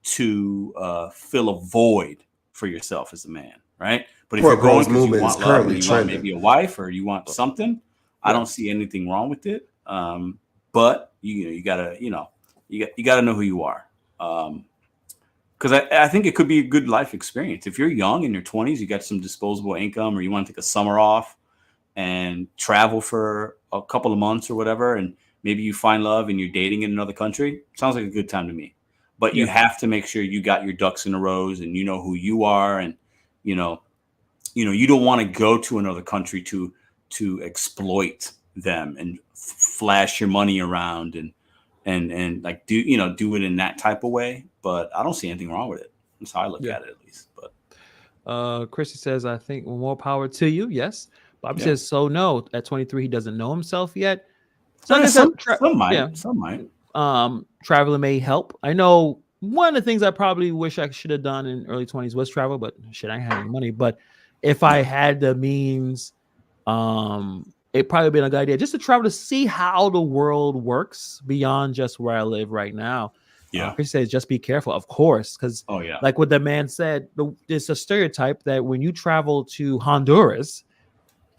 to fill a void for yourself as a man, right? But if you're going because you want love, or you want maybe a wife, or you want something, I don't see anything wrong with it. But you gotta know who you are. Because I think it could be a good life experience. If you're young in your 20s, you got some disposable income, or you want to take a summer off and travel for a couple of months or whatever, and maybe you find love and you're dating in another country, sounds like a good time to me. But you have to make sure you got your ducks in a row, and you know who you are, and you don't want to go to another country to exploit them and flash your money around and like do it in that type of way. But I don't see anything wrong with it. That's how I look at it, at least. But Chrissy says, I think more power to you. Yes. Bobby says so. No, at 23, he doesn't know himself yet. So like I some might, yeah, some might. Traveling may help. I know one of the things I probably wish I should have done in early 20s was travel, but shit, I ain't had any money. But if I had the means, it probably been a good idea just to travel to see how the world works beyond just where I live right now. Yeah. Chris says, just be careful, of course, because like what the man said, it's a stereotype that when you travel to Honduras,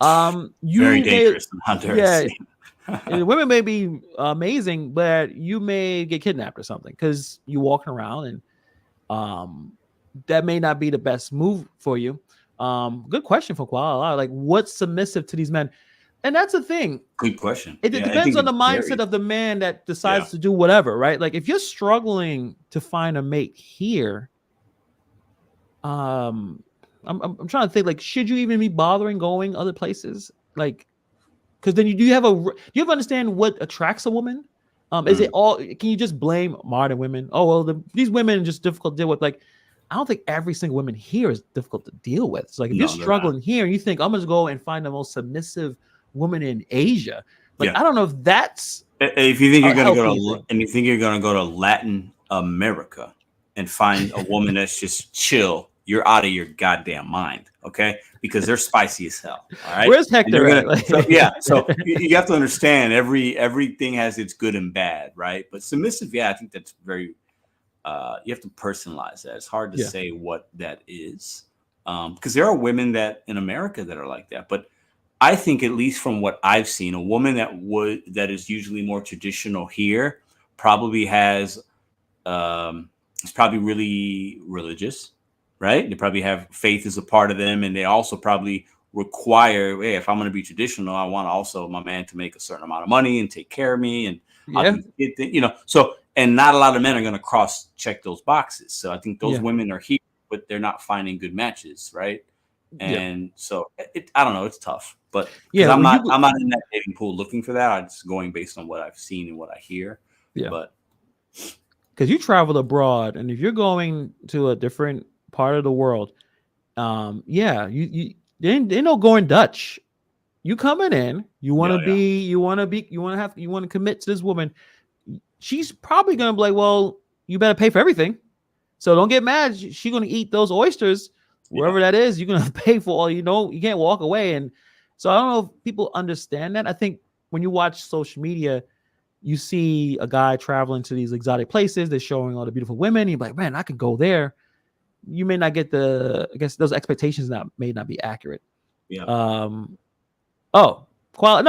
you very dangerous in Honduras. Yeah, women may be amazing, but you may get kidnapped or something because you're walking around, and that may not be the best move for you. Good question for Koala. Like, what's submissive to these men? And that's the thing. Good question. It depends on the mindset of the man that decides to do whatever, right? Like, if you're struggling to find a mate here, I'm trying to think. Like, should you even be bothering going other places? Like, because then you have understand what attracts a woman? Is it all? Can you just blame modern women? Oh well, these women are just difficult to deal with. Like, I don't think every single woman here is difficult to deal with. So like, if you're struggling here and you think I'm gonna go and find the most submissive woman in Asia, like I don't know if that's. If you think you're gonna go to and you think you're gonna go to Latin America and find a woman that's just chill, you're out of your goddamn mind, okay? Because they're spicy as hell. All right. Where's Hector? So you have to understand everything has its good and bad, right? But submissive, I think that's very. You have to personalize that. It's hard to say what that is, because there are women that in America that are like that. But I think, at least from what I've seen, a woman that is usually more traditional here probably has is probably really religious, right? They probably have faith as a part of them, and they also probably require, hey, if I'm going to be traditional, I want also my man to make a certain amount of money and take care of me, and so. And not a lot of men are going to cross check those boxes. So I think those women are here, but they're not finding good matches, right? And so I don't know, it's tough, but I'm not in that dating pool looking for that. I'm just going based on what I've seen and what I hear. But because you travel abroad, and if you're going to a different part of the world, you they know going Dutch. You coming in, you want to commit to this woman. She's probably going to be like, well, you better pay for everything. So don't get mad. She's going to eat those oysters, wherever that is. You're going to pay for all, you can't walk away. And so I don't know if people understand that. I think when you watch social media, you see a guy traveling to these exotic places. They're showing all the beautiful women. You're like, man, I could go there. You may not get I guess those expectations may not be accurate. No,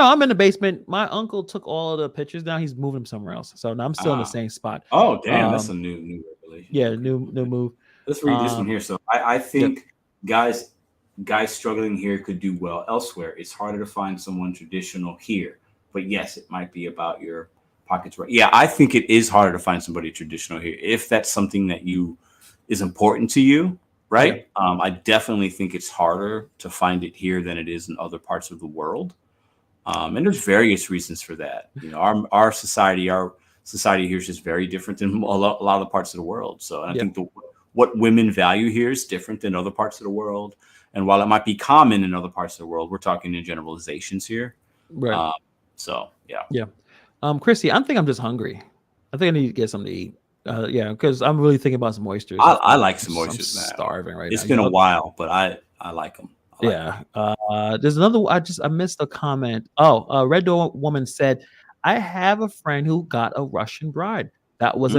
I'm in the basement. My uncle took all of the pictures down. He's moving them somewhere else. So now I'm still in the same spot. Oh, damn. That's a new revelation. Yeah, new move. Let's read this one here. So I think guys struggling here could do well elsewhere. It's harder to find someone traditional here. But yes, it might be about your pockets. Right? Yeah, I think it is harder to find somebody traditional here. If that's something that is important to you, right? I definitely think it's harder to find it here than it is in other parts of the world. And there's various reasons for that. Our society here is just very different than a lot of the parts of the world. So I think what women value here is different than other parts of the world. And while it might be common in other parts of the world, we're talking in generalizations here. Right. Yeah. Chrissy, I think I'm just hungry. I think I need to get something to eat. Because I'm really thinking about some oysters. I like some oysters, man. Starving right now. It's been a while, but I like them. There's another. I missed a comment. Red Door Woman said, I have a friend who got a Russian bride. That was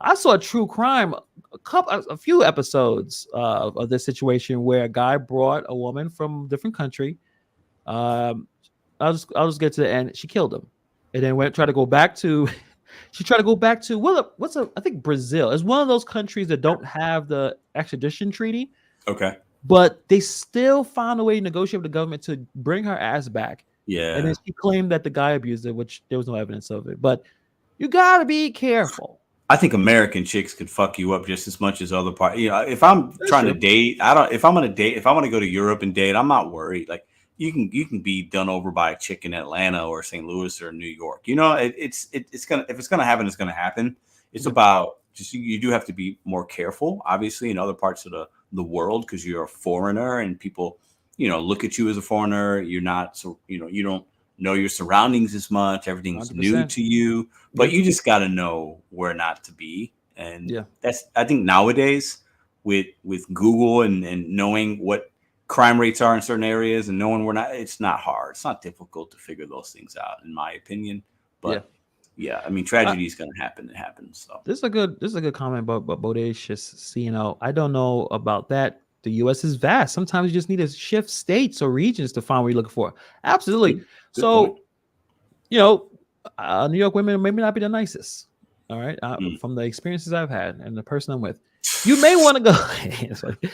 I saw a true crime a few episodes of this situation where a guy brought a woman from a different country. I'll just get to the end. She killed him, and then tried to go back to I think Brazil is one of those countries that don't have the extradition treaty. Okay. But they still found a way to negotiate with the government to bring her ass back. Yeah. And then she claimed that the guy abused her, which there was no evidence of it. But you gotta be careful. I think American chicks could fuck you up just as much as other parts. If I'm trying to date, if I'm gonna go to Europe and date, I'm not worried. Like you can be done over by a chick in Atlanta or St. Louis or New York. If it's gonna happen, it's gonna happen. It's about just you do have to be more careful, obviously, in other parts of the world because you're a foreigner and people look at you as a foreigner. You're not, so you don't know your surroundings as much. Everything's 100%. New to you, but you just got to know where not to be. And I think nowadays with Google and knowing what crime rates are in certain areas and knowing it's not hard. It's not difficult to figure those things out, in my opinion. But I mean, tragedy is going to happen. It happens. So this is a good comment about bodacious. I don't know about that. The U.S. is vast. Sometimes you just need to shift states or regions to find what you're looking for. Absolutely. Good so, point. New York women maybe not be the nicest. All right. From the experiences I've had and the person I'm with, you may want to go.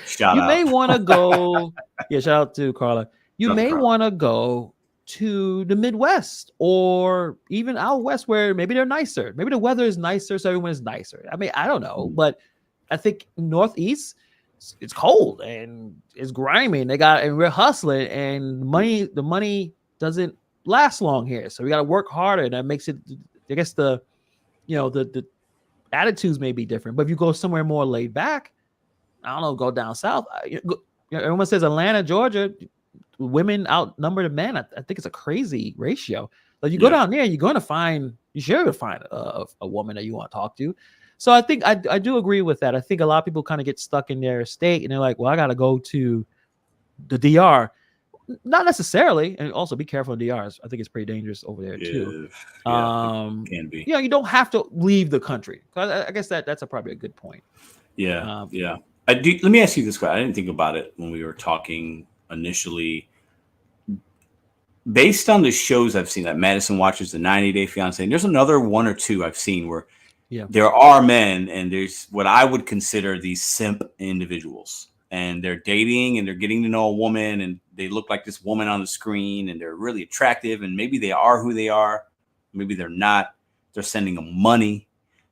Shout out. May want to go. Shout out to Carla. You may want to go to the Midwest or even out west where maybe they're nicer. Maybe the weather is nicer, so everyone is nicer. I mean, I don't know, but I think Northeast, it's cold and it's grimy. And we're hustling, and the money doesn't last long here. So we got to work harder. And that makes it, I guess the attitudes may be different. But if you go somewhere more laid back, I don't know, go down south. Everyone says Atlanta, Georgia, women outnumber the men. I think it's a crazy ratio. Like you go down there, you're sure find a woman that you want to talk to. So I think I do agree with that. I think a lot of people kind of get stuck in their state and they're like, well, I got to go to the DR. Not necessarily. And also be careful in DRs. I think it's pretty dangerous over there too. Can be. You don't have to leave the country. I guess that's probably a good point. Yeah. Let me ask you this question. I didn't think about it when we were talking initially. Based on the shows I've seen, that Madison watches, the 90 Day Fiance, and there's another one or two I've seen where there are men and there's what I would consider these simp individuals. And they're dating and they're getting to know a woman and they look like this woman on the screen and they're really attractive and maybe they are who they are. Maybe they're not. They're sending them money.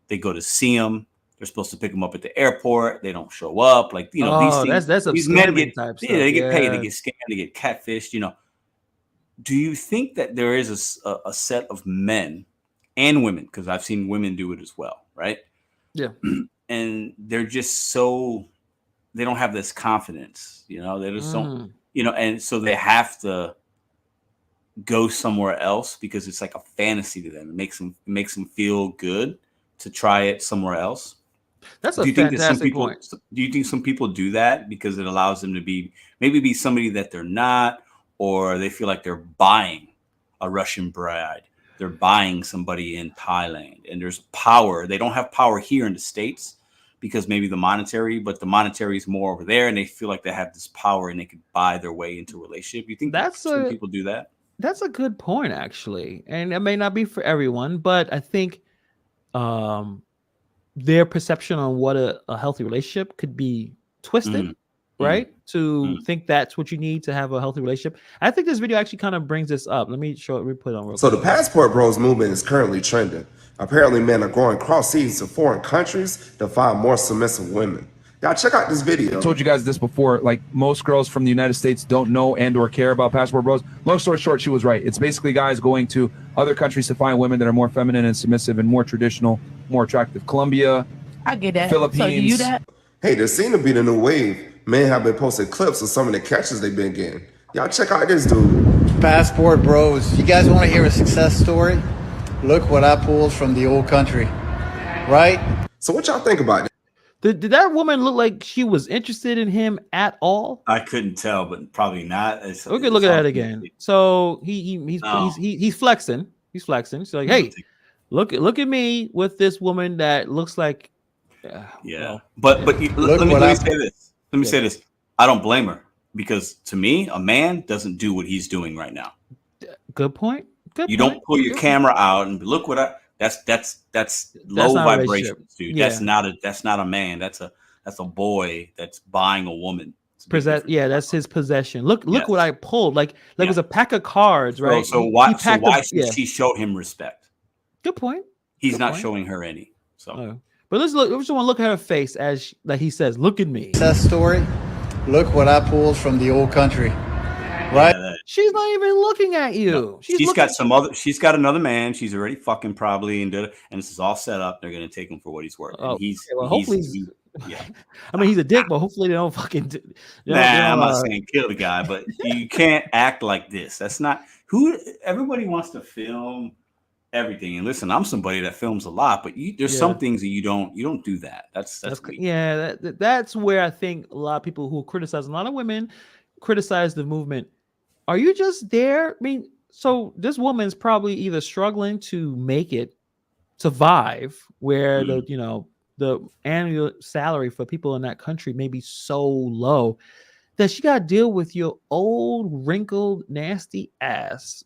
They go to see them. They're supposed to pick them up at the airport. They don't show up. Like, these things. That's these men get type stuff. They get paid. They get scammed. They get catfished. Do you think that there is a set of men and women, because I've seen women do it as well, right? Yeah. And they're just they don't have this confidence, they just don't, and so they have to go somewhere else because it's like a fantasy to them. It makes them feel good to try it somewhere else. That's a fantastic point. Do you think some people do that because it allows them to be somebody that they're not, or they feel like they're buying a Russian bride? They're buying somebody in Thailand, and there's power. They don't have power here in the States because maybe the monetary is more over there, and they feel like they have this power and they could buy their way into a relationship. You think some people do that? That's a good point, actually. And it may not be for everyone, but I think their perception on what a healthy relationship could be twisted, right? To think that's what you need to have a healthy relationship. I think this video actually kind of brings this up. Let me put it on real quick. So the passport bros movement is currently trending. Apparently men are going cross seas to foreign countries to find more submissive women. Y'all check out this video. I told you guys this before, like most girls from the United States don't know and or care about passport bros. Long story short, she was right. It's basically guys going to other countries to find women that are more feminine and submissive and more traditional, more attractive. Colombia, I get that. Philippines. So do you that? Hey, there seem to be the new wave. Men have been posting clips of some of the catches they've been getting. Y'all check out this dude. Passport bros. You guys want to hear a success story? Look what I pulled from the old country. Right? So what y'all think about Did that woman look like she was interested in him at all? I couldn't tell, but probably not. We could look at that again. So he's flexing. He's flexing. So like, hey, look at me with this woman that looks like. But let me say this. I don't blame her because to me, a man doesn't do what he's doing right now. Good point. You don't pull your camera out and look what that's low vibrations, dude. Yeah. That's not a man. That's a boy that's buying a woman. That's his possession. Look what I pulled. Like it was a pack of cards, right? So why should she show him respect? Good point. He's not showing her any. So but let's look. I just want to look at her face as he says, "Look at me." Success story. Look what I pulled from the old country. Right? She's not even looking at you. No. She's got another man. She's already fucking probably and this is all set up. They're gonna take him for what he's worth. Yeah. I mean, he's a dick, but hopefully they don't fucking. I'm not saying kill the guy, but you can't act like this. That's not who. Everybody wants to film everything, and listen, I'm somebody that films a lot, but there's some things that you don't do that. That's weak. Yeah. That's where I think a lot of people who criticize, a lot of women criticize the movement. Are you just there? I mean, so this woman's probably either struggling to make it, survive, where the annual salary for people in that country may be so low that she got to deal with your old, wrinkled, nasty ass,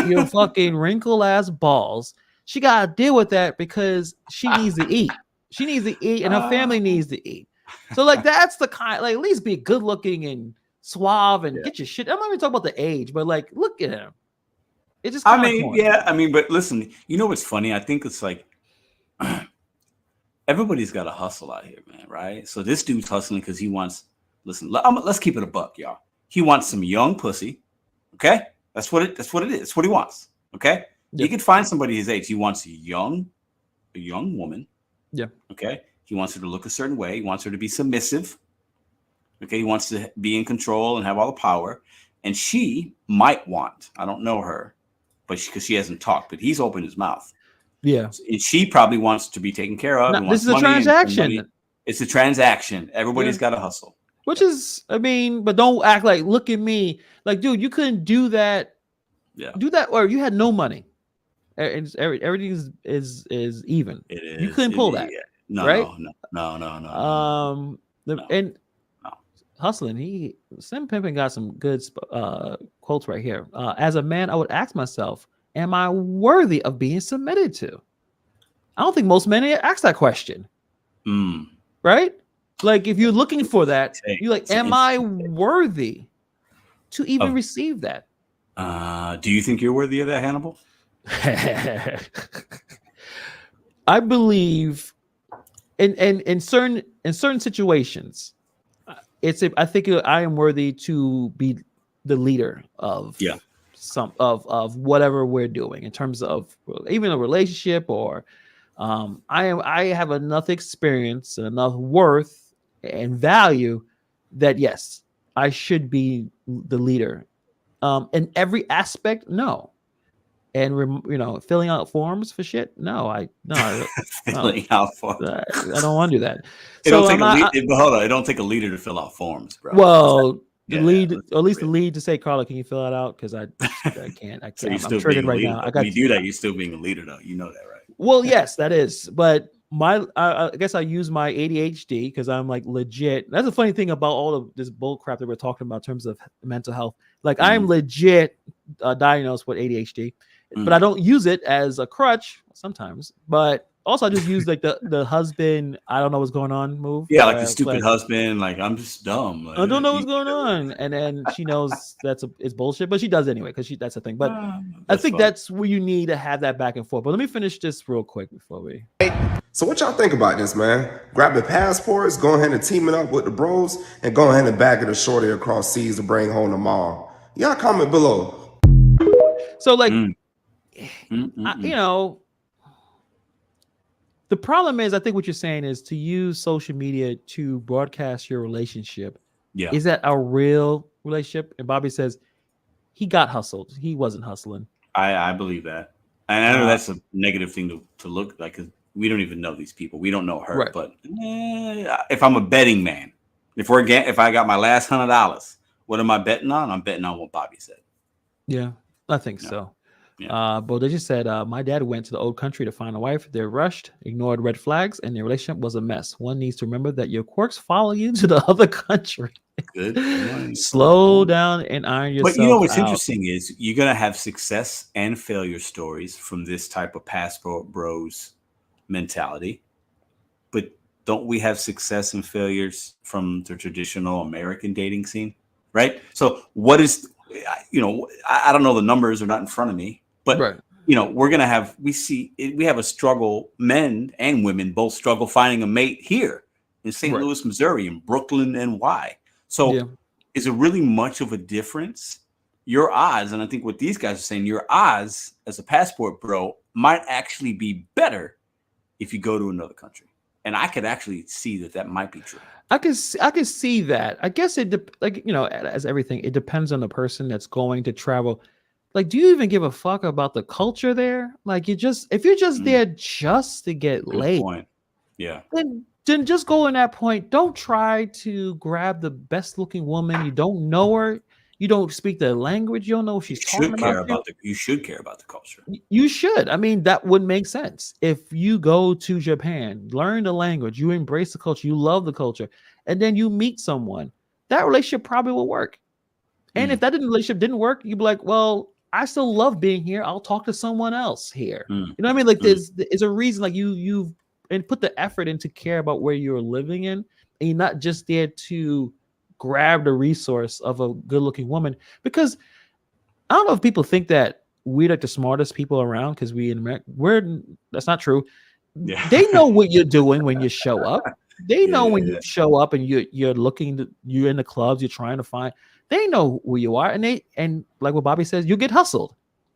your fucking wrinkled ass balls. She got to deal with that because she needs to eat. She needs to eat, and her family needs to eat. So, like, that's the kind, like, at least be good looking and suave and get your shit. I'm not even talking about the age, but like, look at him. It's just, but listen, you know what's funny? I think it's like everybody's got to hustle out here, man, right? So this dude's hustling because he wants. Listen, let's keep it a buck, y'all. He wants some young pussy. Okay, that's what it is. That's what he wants. Okay, you can find somebody his age. He wants a young woman. Yeah. Okay. He wants her to look a certain way. He wants her to be submissive. Okay. He wants to be in control and have all the power. And she might want. I don't know her, but because she hasn't talked, but he's opened his mouth. Yeah. And she probably wants to be taken care of. This is a transaction. It's a transaction. Everybody's got to hustle. Which is, I mean, but don't act like, look at me. Like, dude, you couldn't do that. Yeah. Do that, or you had no money. Everything is even. It is. You couldn't pull that. No, right? No. And hustling, Sim Pimpin got some good quotes right here. As a man, I would ask myself, am I worthy of being submitted to? I don't think most men ask that question. Right? Like, if you're looking for that, you're like, am I worthy to even receive that? Do you think you're worthy of that, Hannibal? I believe in certain situations, I think I am worthy to be the leader of some of whatever we're doing in terms of even a relationship, or I have enough experience and enough worth and value that yes, I should be the leader. In every aspect, no. And filling out forms for shit, no. Filling out forms. I don't want to do that. It don't take a leader to fill out forms, bro. Well, the lead to say, Carla, can you fill that out? Because I can't. So you're I'm triggered right now. When you do that, you're still being a leader, though. You know that, right? Well, yes, that is. But I guess I use my ADHD because I'm like legit. That's the funny thing about all of this bull crap that we're talking about in terms of mental health. Like, I'm legit diagnosed with ADHD, but I don't use it as a crutch sometimes. But also, I just use like the husband, I don't know what's going on move. Yeah, like the stupid husband. Like, I'm just dumb. Like, I don't know what's going on, and then she knows it's bullshit, but she does anyway because that's the thing. But I think that's where you need to have that back and forth. But let me finish this real quick before we. So what y'all think about this, man? Grabbing passports, going ahead and teaming up with the bros, and going ahead and bagging the shorty across seas to bring home tomorrow. Y'all comment below. So like, the problem is, I think what you're saying is to use social media to broadcast your relationship. Yeah. Is that a real relationship? And Bobby says he got hustled. He wasn't hustling. I believe that. And I know that's a negative thing to look like, because we don't even know these people. We don't know her. Right. But if I'm a betting man, if I got my last $100, what am I betting on? I'm betting on what Bobby said. Yeah, I think so. Yeah. But they just said, my dad went to the old country to find a wife. They're rushed, ignored red flags, and their relationship was a mess. One needs to remember that your quirks follow you to the other country. Good. Slow down and iron yourself out. But you know what's interesting is you're going to have success and failure stories from this type of passport bros mentality. But don't we have success and failures from the traditional American dating scene? Right? So what is, I don't know the numbers, are not in front of me. But, we're going to have, we have a struggle, men and women both struggle finding a mate here in St. Louis, Missouri, in Brooklyn, NY. So is it really much of a difference? Your odds, and I think what these guys are saying, your odds as a passport bro might actually be better if you go to another country. And I could actually see that might be true. I can see that. I guess as everything, it depends on the person that's going to travel. Like, do you even give a fuck about the culture there? Like, if you're just there just to get laid, point. Yeah. Then just go in that point. Don't try to grab the best looking woman. You don't know her. You don't speak the language. You don't know if she's talking about you. You should care about the culture. You should. I mean, that would make sense. If you go to Japan, learn the language, you embrace the culture, you love the culture, and then you meet someone, that relationship probably will work. And if that relationship didn't work, you'd be like, well, I still love being here. I'll talk to someone else here. You know what I mean? Like there's a reason, like you've and put the effort in to care about where you're living in, and you're not just there to grab the resource of a good-looking woman. Because I don't know if people think that we're like the smartest people around because we in America. That's not true. Yeah. They know what you're doing when you show up. They know when you show up and you're looking. You're in the clubs. You're trying to find. They know who you are, and like what Bobby says, you get hustled.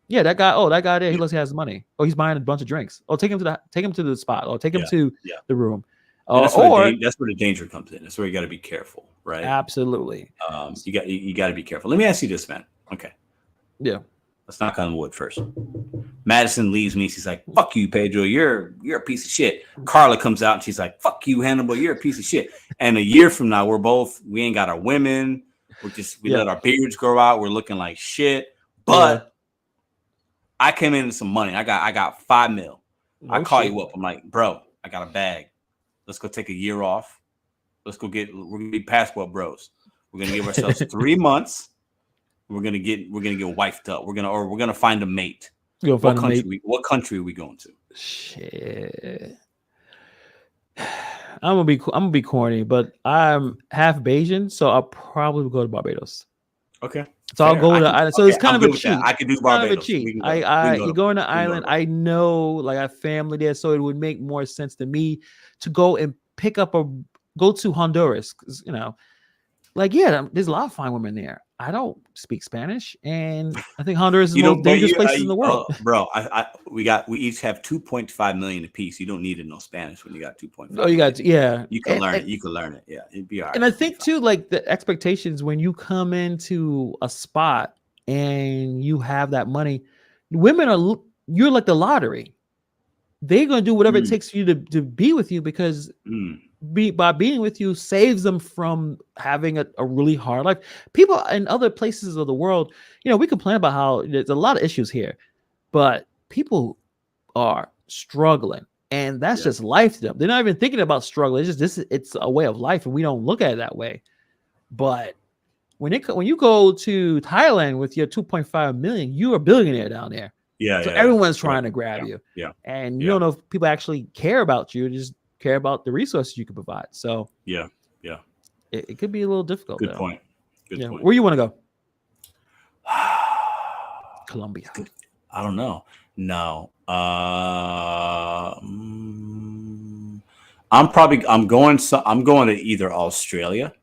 Yeah, that guy there, he looks like he has money. Oh, he's buying a bunch of drinks. Oh, take him to the spot. Or take him to the room. That's where the danger comes in. That's where you got to be careful, right? Absolutely. You got to be careful. Let me ask you this, man. Okay. Yeah. Let's knock on wood first. Madison leaves me. She's like, "Fuck you, Pedro. You're a piece of shit." Carla comes out and she's like, "Fuck you, Hannibal. You're a piece of shit." And a year from now, we ain't got our women. We let our beards grow out. We're looking like shit. But I came in with some money. I got $5 million. I call you up. I'm like, "Bro, I got a bag. Let's go take a year off. We're gonna be passport bros. We're gonna give ourselves 3 months. We're gonna get wifed up. We're gonna find a mate. What country are we going to?" Shit. I'm gonna be corny, but I'm half Bayesian, so I'll probably go to Barbados. Okay. So I'll go to the island. So it's kind of a cheat. I could do Barbados. You go on the island. I know, like, I have family there, so it would make more sense to me to go and go to Honduras, because there's a lot of fine women there. I don't speak Spanish, and I think Honduras is the most dangerous places in the world. Bro, we each have 2.5 million apiece. You don't need to know Spanish when you got 2.5. Oh, you got You can learn it. You can learn it. Yeah, it'd be all right. And I think too, like the expectations when you come into a spot and you have that money, you're like the lottery. They're gonna do whatever it takes for you to be with you, because by being with you saves them from having a really hard life. People in other places of the world, we complain about how there's a lot of issues here, but people are struggling, and that's just life to them. They're not even thinking about struggle. It's just it's a way of life, and we don't look at it that way. But when you go to Thailand with your 2.5 million, you're a billionaire down there. So everyone's trying to grab you. Yeah. And you don't know if people actually care about you, just care about the resources you can provide. So it could be a little difficult. Good point. Where you want to go? Colombia. I don't know. No. I'm going to either Australia.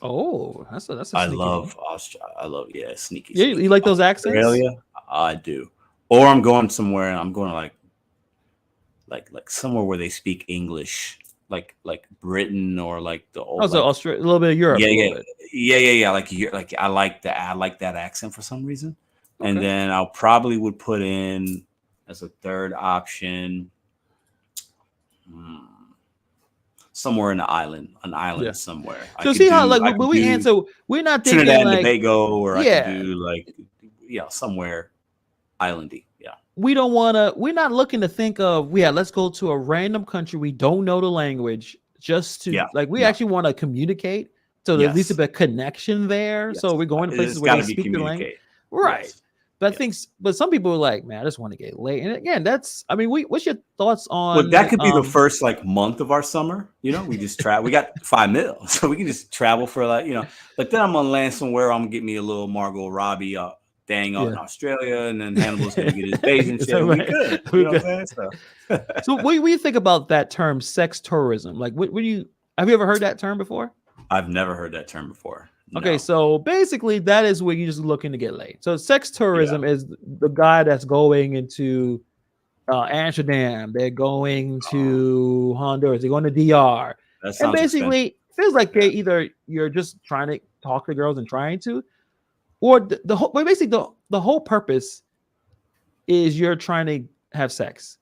Oh, that's a I love Australia. I love sneaky. Yeah, you like those accents? Australia, I do. Or I'm going somewhere, and I'm going to like somewhere where they speak English, like Britain, or like the old. So Australia, a little bit of Europe. Yeah. Like I like that accent for some reason. Okay. And then I'll probably would put in as a third option, somewhere in an island somewhere. So see how when we answer, we're not thinking Trinidad and Tobago, or I could do somewhere islandy. Yeah. We're not looking to think of, let's go to a random country we don't know the language, just to actually want to communicate. So there's at least a connection there. Yes. So we're going to places where they speak the language. Right. Yes. But but some people are like, man, I just want to get laid. And again, what's your thoughts on? Well, that could be the first month of our summer. We just travel. We got $5 million, so we can just travel for But then I'm gonna land somewhere. I'm gonna get me a little Margot Robbie in Australia, and then Hannibal's gonna get his Bayesian shit. Right. We good. You know what I'm saying? So what do you think about that term, sex tourism? Like, have you ever heard that term before? I've never heard that term before. No. Okay, so basically that is where you're just looking to get laid. So sex tourism is the guy that's going into Amsterdam. They're going to Honduras. They're going to DR. And basically, feels like you're just trying to talk to girls and trying to, or the whole purpose is you're trying to have sex.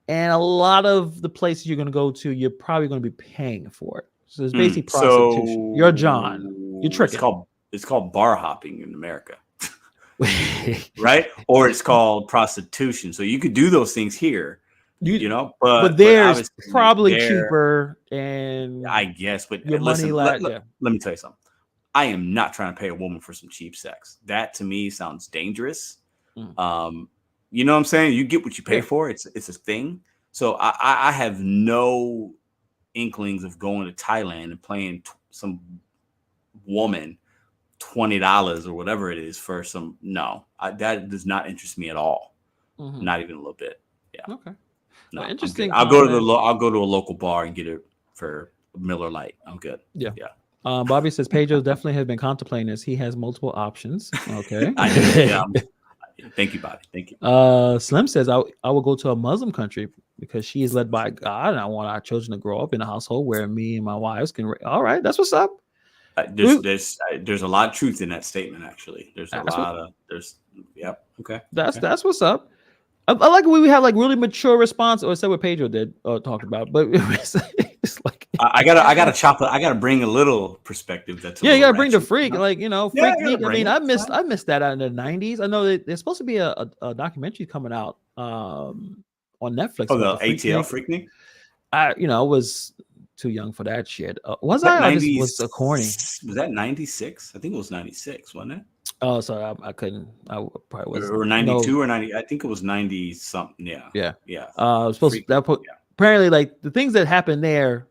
And a lot of the places you're going to go to, you're probably going to be paying for it. So it's basically prostitution. You're John. You're tricking. It's called bar hopping in America. Right? Or it's called prostitution. So you could do those things here, but there's probably cheaper, and I guess, but your listen, money let me tell you something. I am not trying to pay a woman for some cheap sex. That to me sounds dangerous. You know what I'm saying? You get what you pay for. It's a thing. So I have no inklings of going to Thailand and paying some woman $20 or whatever it is for some. That does not interest me at all. Not even a little bit. Yeah. Okay. No, interesting. I'll go to a local bar and get it for Miller Lite. I'm good. Yeah. Bobby says Pedro definitely has been contemplating this. He has multiple options. Okay. Thank you, Bobby. Thank you. Slim says I will go to a Muslim country because she is led by God, and I want our children to grow up in a household where me and my wives can. All right, that's what's up. There's a lot of truth in that statement. Actually, okay. That's what's up. I like when we have like really mature response, or said what Pedro did talked about, but it's like I gotta bring a little perspective. You gotta bring the freak, freak. I mean, I missed that out in the 90s. I know that there's supposed to be a documentary coming out on Netflix. Oh, the ATL Freaknik. I was too young for that shit. Was I? Or just was corny? Was that 96? I think it was 96, wasn't it? Oh, sorry, I couldn't. I probably was. Or 92 or 90. I think it was 90 something. Yeah. Apparently, like the things that happened there,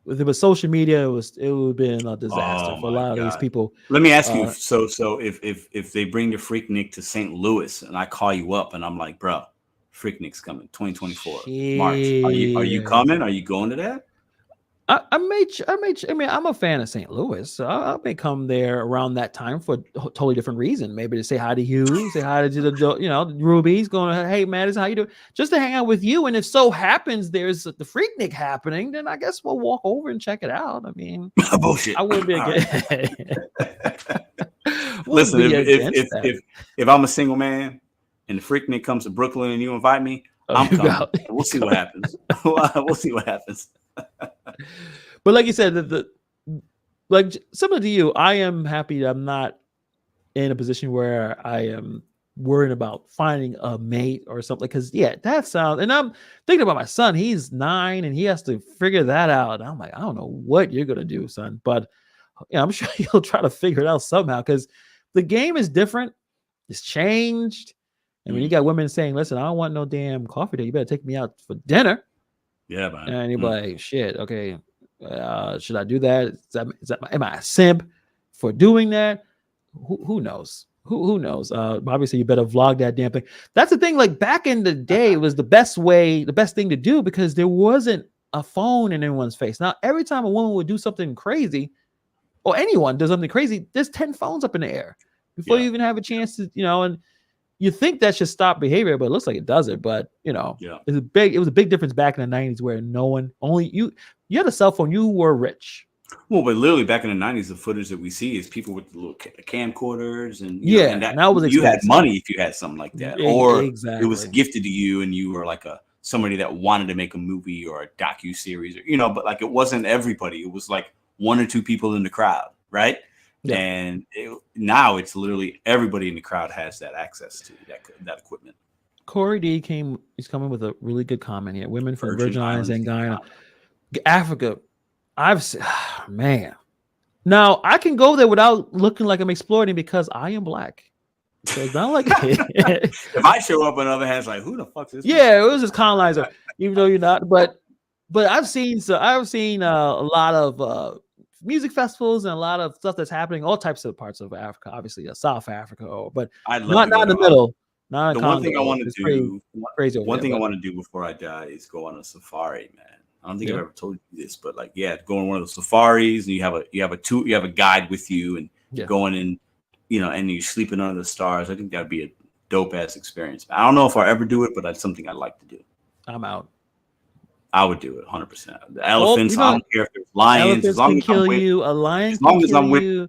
if it was social media, it would have been a disaster for a lot of these people. Let me ask you. So if they bring the Freaknik to St. Louis and I call you up and I'm like, bro, Freaknik's coming 2024 March. Are you coming? Are you going to that? I mean, I'm a fan of St. Louis, so I may come there around that time for a totally different reason. Maybe to say hi to you, say hi to the Ruby's going, hey man, this is how you do, just to hang out with you. And if so happens there's the Freaknik happening, then I guess we'll walk over and check it out. I mean, bullshit. I wouldn't be against. Listen, if I'm a single man and the Freaknik comes to Brooklyn and you invite me, I'm coming. We'll see what happens. We'll see what happens. But like you said, like similar to you, I am happy that I'm not in a position where I am worrying about finding a mate or something. Because that sounds. And I'm thinking about my son. He's 9 and he has to figure that out. And I'm like, I don't know what you're gonna do, son, but I'm sure he'll try to figure it out somehow. Because the game is different. It's changed. And when you got women saying, "Listen, I don't want no damn coffee day. You better take me out for dinner." Yeah, man. And you're like, shit, okay. Should I do that? Am I a simp for doing that? Who knows? Who knows? Bobby said you better vlog that damn thing. That's the thing. Like back in the day, it was the best thing to do because there wasn't a phone in anyone's face. Now, every time a woman would do something crazy, or anyone does something crazy, there's 10 phones up in the air before you even have a chance to, and you think that should stop behavior, but it looks like it doesn't. But it was a big difference back in the 90s where only you had a cell phone, you were rich. Well, but literally back in the 90s, the footage that we see is people with the little camcorders and that was you had money if you had something like that, or exactly. It was gifted to you and you were like somebody that wanted to make a movie or a docu-series, but like it wasn't everybody. It was like 1 or 2 people in the crowd, right? Yeah. And now it's literally everybody in the crowd has that access to that equipment. Corey D he's coming with a really good comment here. Women from Virgin Islands and Guyana, Africa. Man. Now I can go there without looking like I'm exploiting because I am black. So it's not like if I show up on the other hand, it's like, who the fuck is this? Yeah, it was just colonizer, even though you're not. But I've seen a lot of music festivals and a lot of stuff that's happening, all types of parts of Africa, obviously South Africa, but not in the middle. Not in the Congo. One thing I want to do. One thing I want to do before I die is go on a safari, man. I don't think I've ever told you this, but go on one of the safaris and you have a guide with you and going in, and you're sleeping under the stars. I think that'd be a dope ass experience. I don't know if I ever do it, but that's something I'd like to do. I'm out. I would do it 100%. The elephants, I don't care if there's lions. Elephants as long can as kill I'm with, you. A lion as long can as kill I'm with, you.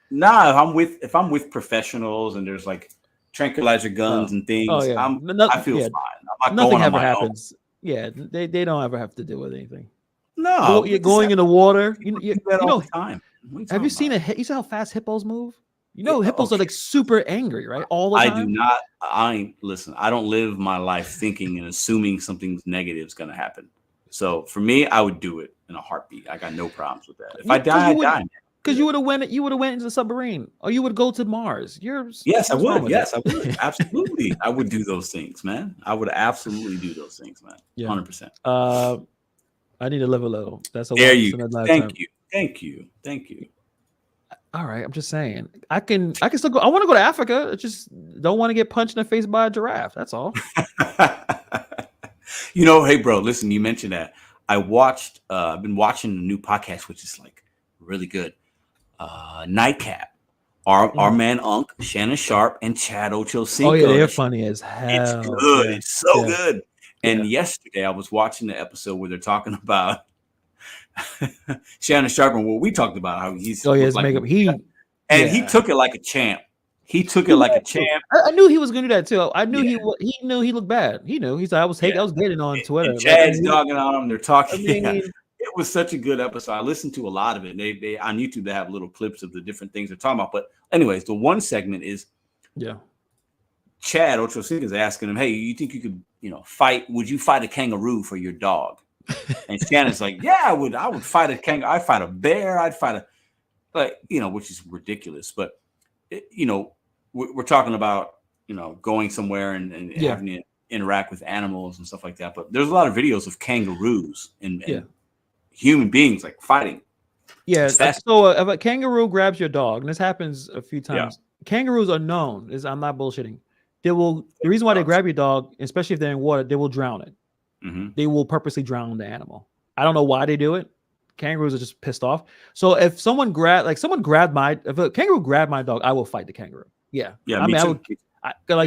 Nah, if I'm with professionals and there's like tranquilizer guns and things, I feel fine. I'm not nothing going on ever my happens. Yeah, they don't ever have to deal with anything. No, you're going in the water. You that all know, the time. Have you seen you see how fast hippos move? You know, Yeah, hippos are like super angry, right? All the time. I do not. Listen. I don't live my life thinking and assuming something negative is going to happen. So for me, I would do it in a heartbeat. I got no problems with that. If I die, I die. Because you would have went. You would have went into the submarine, or you would go to Mars. Yes, I would. Yes, I would. Absolutely, I would do those things, man. I would absolutely do those things, man. 100%. I need to live a little. That's a there you. Thank you. All right, I'm just saying. I can still go. I want to go to Africa. I just don't want to get punched in the face by a giraffe. That's all. Hey, bro. Listen, you mentioned that. I've been watching a new podcast, which is like really good. Nightcap. Our man Unc, Shannon Sharp, and Chad Ochocinco. Oh yeah, they're funny as hell. It's good. It's so good. And yesterday I was watching the episode where they're talking about Shannon Sharp and what we talked about, how he's his makeup. He took it like a champ. He took it like a champ. I knew he was gonna do that too. I knew he knew he looked bad. He knew. He's like, I was getting on Twitter. And Chad's dogging on him. They're talking. It was such a good episode. I listened to a lot of it. They on YouTube they have little clips of the different things they're talking about. But anyways, the one segment is Chad Ochocinco is asking him, "Hey, you think you could, fight? Would you fight a kangaroo for your dog?" And Shannon's like, "Yeah, I would. I would fight a kangaroo. I'd fight a bear. I'd fight which is ridiculous. But we're talking about going somewhere and having to interact with animals and stuff like that. But there's a lot of videos of kangaroos and human beings like fighting. Yeah. So if a kangaroo grabs your dog, and this happens a few times, kangaroos are known. I'm not bullshitting. The reason why they grab your dog, especially if they're in water, they will drown it. Mm-hmm. They will purposely drown the animal. I don't know why they do it. Kangaroos are just pissed off. So if a kangaroo grabbed my dog, I will fight the kangaroo. Yeah. Yeah. I mean,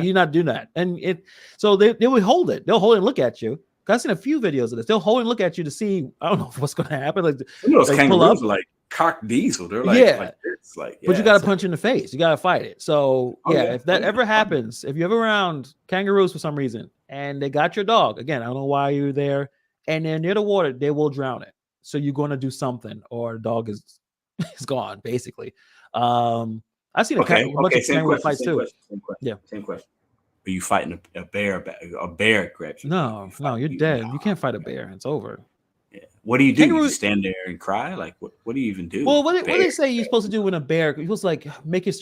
you're not doing that. And so they would hold it. They'll hold it and look at you. I've seen a few videos of this. They'll hold and look at you to see. I don't know what's going to happen. Like those kangaroos are like cock diesel. They're like, but you got to punch in the face. You got to fight it. So if that ever happens, if you're ever around kangaroos for some reason and they got your dog, again, I don't know why you're there, and they're near the water, they will drown it. So you're going to do something, or the dog is gone, basically. I've seen a bunch of kangaroo fights too. Same question. Are you fighting a bear? A bear grabs you? No, you're dead. You can't fight a bear. It's over. Yeah. What do you do? You just stand there and cry? Like, what do you even do? Well, what do they say you're supposed to do when a bear? You're supposed to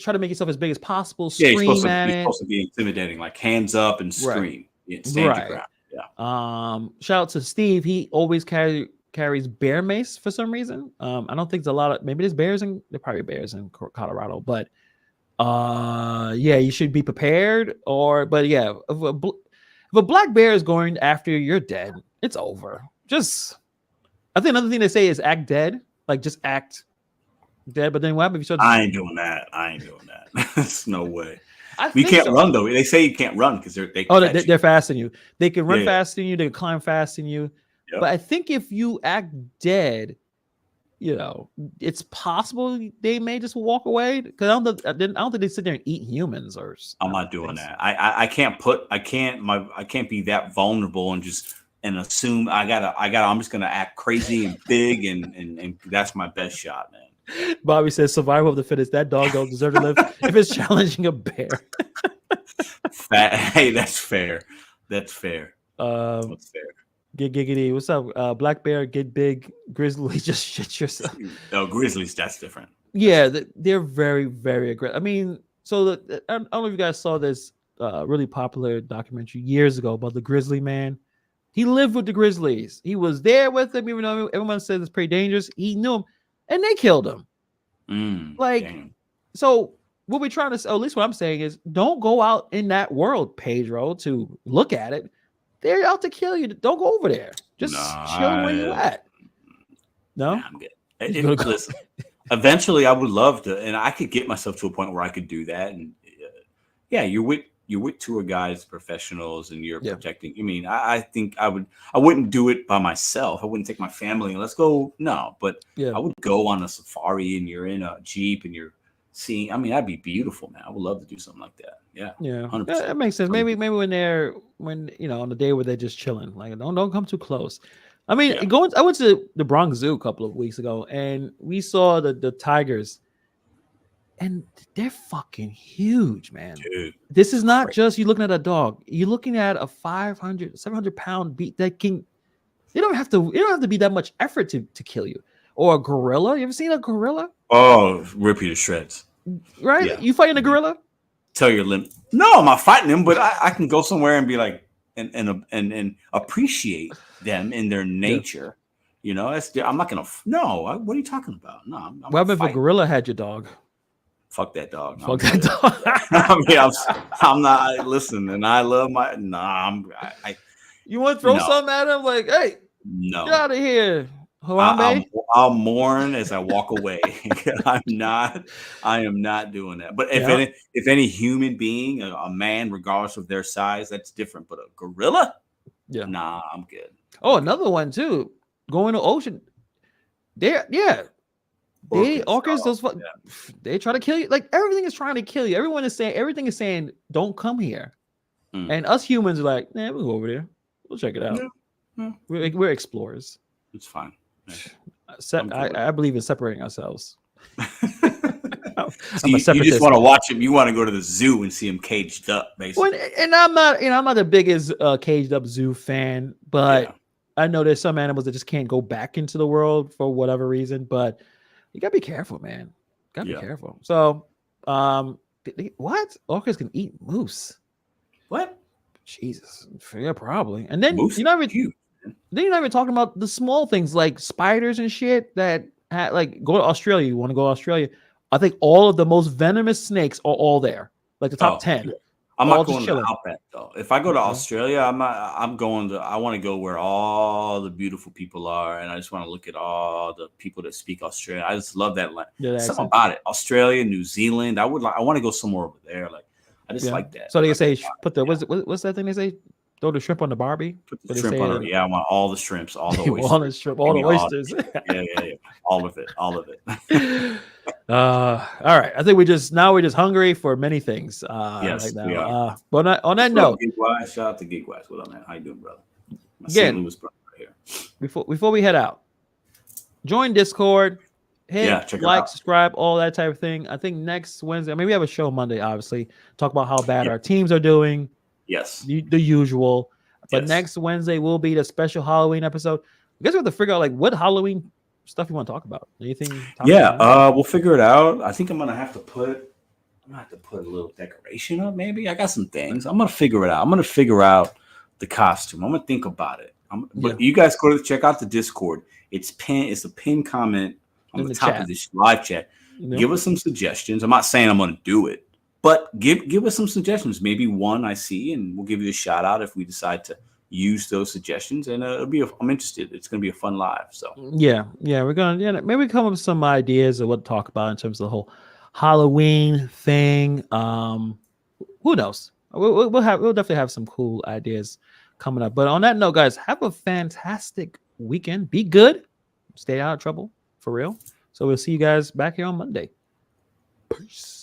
try to make yourself as big as possible. Scream you're supposed at it. You're supposed to be intimidating, like hands up and scream. Right. Yeah, stand your ground. Yeah. Shout out to Steve. He always carries bear mace for some reason. I don't think there's a lot of, maybe there's bears in, there probably bears in Colorado, but you should be prepared. If a black bear is going after you, you're dead. It's over. I think another thing they say is act dead, like just act dead. But then what happens if you start? I ain't doing that. There's no way. You can't run though. They say you can't run because they're faster than you. They can run faster than you. They can climb faster than you. Yep. But I think if you act dead, it's possible they may just walk away. Because I don't think they sit there and eat humans. I'm not doing that. I can't be that vulnerable and assume I'm just gonna act crazy and big and that's my best shot, man. Bobby says survival of the fittest. That dog don't deserve to live if it's challenging a bear. Hey, that's fair. That's fair. That's fair. Get giggity. What's up? Black bear, get big. Grizzly, just shit yourself. No, grizzlies, that's different. Yeah, they're very, very aggressive. I mean, I don't know if you guys saw this really popular documentary years ago about the grizzly man. He lived with the grizzlies. He was there with them, even though everyone says it's pretty dangerous. He knew him, and they killed him. Damn. So what we're trying to say, or at least what I'm saying is, don't go out in that world, Pedro, to look at it. They're out to kill you. Don't go over there. Just chill where you at. No, I'm good. Listen, eventually, I would love to, and I could get myself to a point where I could do that. And you're with you're with tour guides, professionals, and you're protecting. I mean, I think I wouldn't do it by myself. I wouldn't take my family and let's go. No, but I would go on a safari and you're in a Jeep and you're seeing. I mean, that'd be beautiful, man. I would love to do something like that. Yeah, 100%. That makes sense. Maybe when on the day where they're just chilling, like don't come too close. I mean, I went to the Bronx Zoo a couple of weeks ago, and we saw the tigers, and they're fucking huge, man. Dude, this is not just you looking at a dog. You're looking at a 500, 700 pound beast that can. You don't have to be that much effort to kill you. Or a gorilla. You ever seen a gorilla? Oh, rip you to shreds. Right? Yeah. You fighting a gorilla? Tell your limb. No, I'm not fighting him, but I can go somewhere and be like and appreciate them in their nature. You know, I'm not gonna. No, what are you talking about? No, I'm what if a gorilla had your dog? Fuck that dog. Fuck that dog. I mean, I'm not. Listen, and I love my. You want to throw something at him? Like, hey, no, get out of here. I'll mourn as I walk away. I am not doing that. But if any human being, a man, regardless of their size, that's different. But a gorilla, nah, I'm good. Oh, another one too. Going to ocean. Orcas, they try to kill you. Like everything is trying to kill you. Everything is saying, don't come here. And us humans are like, we'll go over there. We'll check it out. Yeah. We're explorers. It's fine. Yeah. I believe in separating ourselves. You just want to watch him. You want to go to the zoo and see him caged up, basically. Well, and I'm not the biggest caged up zoo fan, but I know there's some animals that just can't go back into the world for whatever reason. But you gotta be careful, man. Be careful. So, what? Orcas can eat moose? What? Jesus, yeah, probably. And then moose you're not even talking about the small things like spiders and shit that go to Australia. You want to go to Australia? I think all of the most venomous snakes are all there, like the top 10. Yeah. I'm not going to Outback though. If I go to Australia, I'm going to. I want to go where all the beautiful people are, and I just want to look at all the people that speak Australian. I just love that land. Something about it. Australia, New Zealand. I want to go somewhere over there. Like I just like that. So they say put the what's that thing they say? Throw the shrimp on the Barbie. Put the shrimp on it. Yeah, I want all the shrimps, all the oysters. all the shrimp, all the oysters. Yeah. All of it. All right. I think we're just hungry for many things. Yes, right now. We are. But on that note, shout out to Geekwise. What up, man? How you doing, brother? St. Louis brother right here. Before we head out, join Discord. Subscribe, all that type of thing. I think next Wednesday, we have a show Monday, obviously. Talk about how bad our teams are doing. Yes. The usual. But next Wednesday will be the special Halloween episode. I guess we have to figure out what Halloween stuff you want to talk about. Anything? We'll figure it out. I think I'm gonna have to put a little decoration up, maybe. I got some things. I'm gonna figure it out. I'm gonna figure out the costume. I'm gonna think about it. But you guys go to check out the Discord. It's a pinned comment on the top of this live chat. Give us some suggestions. I'm not saying I'm gonna do it. But give us some suggestions. Maybe one I see, and we'll give you a shout out if we decide to use those suggestions. And I'm interested. It's going to be a fun live. So we're gonna maybe come up with some ideas of what to talk about in terms of the whole Halloween thing. Who knows? We'll definitely have some cool ideas coming up. But on that note, guys, have a fantastic weekend. Be good. Stay out of trouble for real. So we'll see you guys back here on Monday. Peace.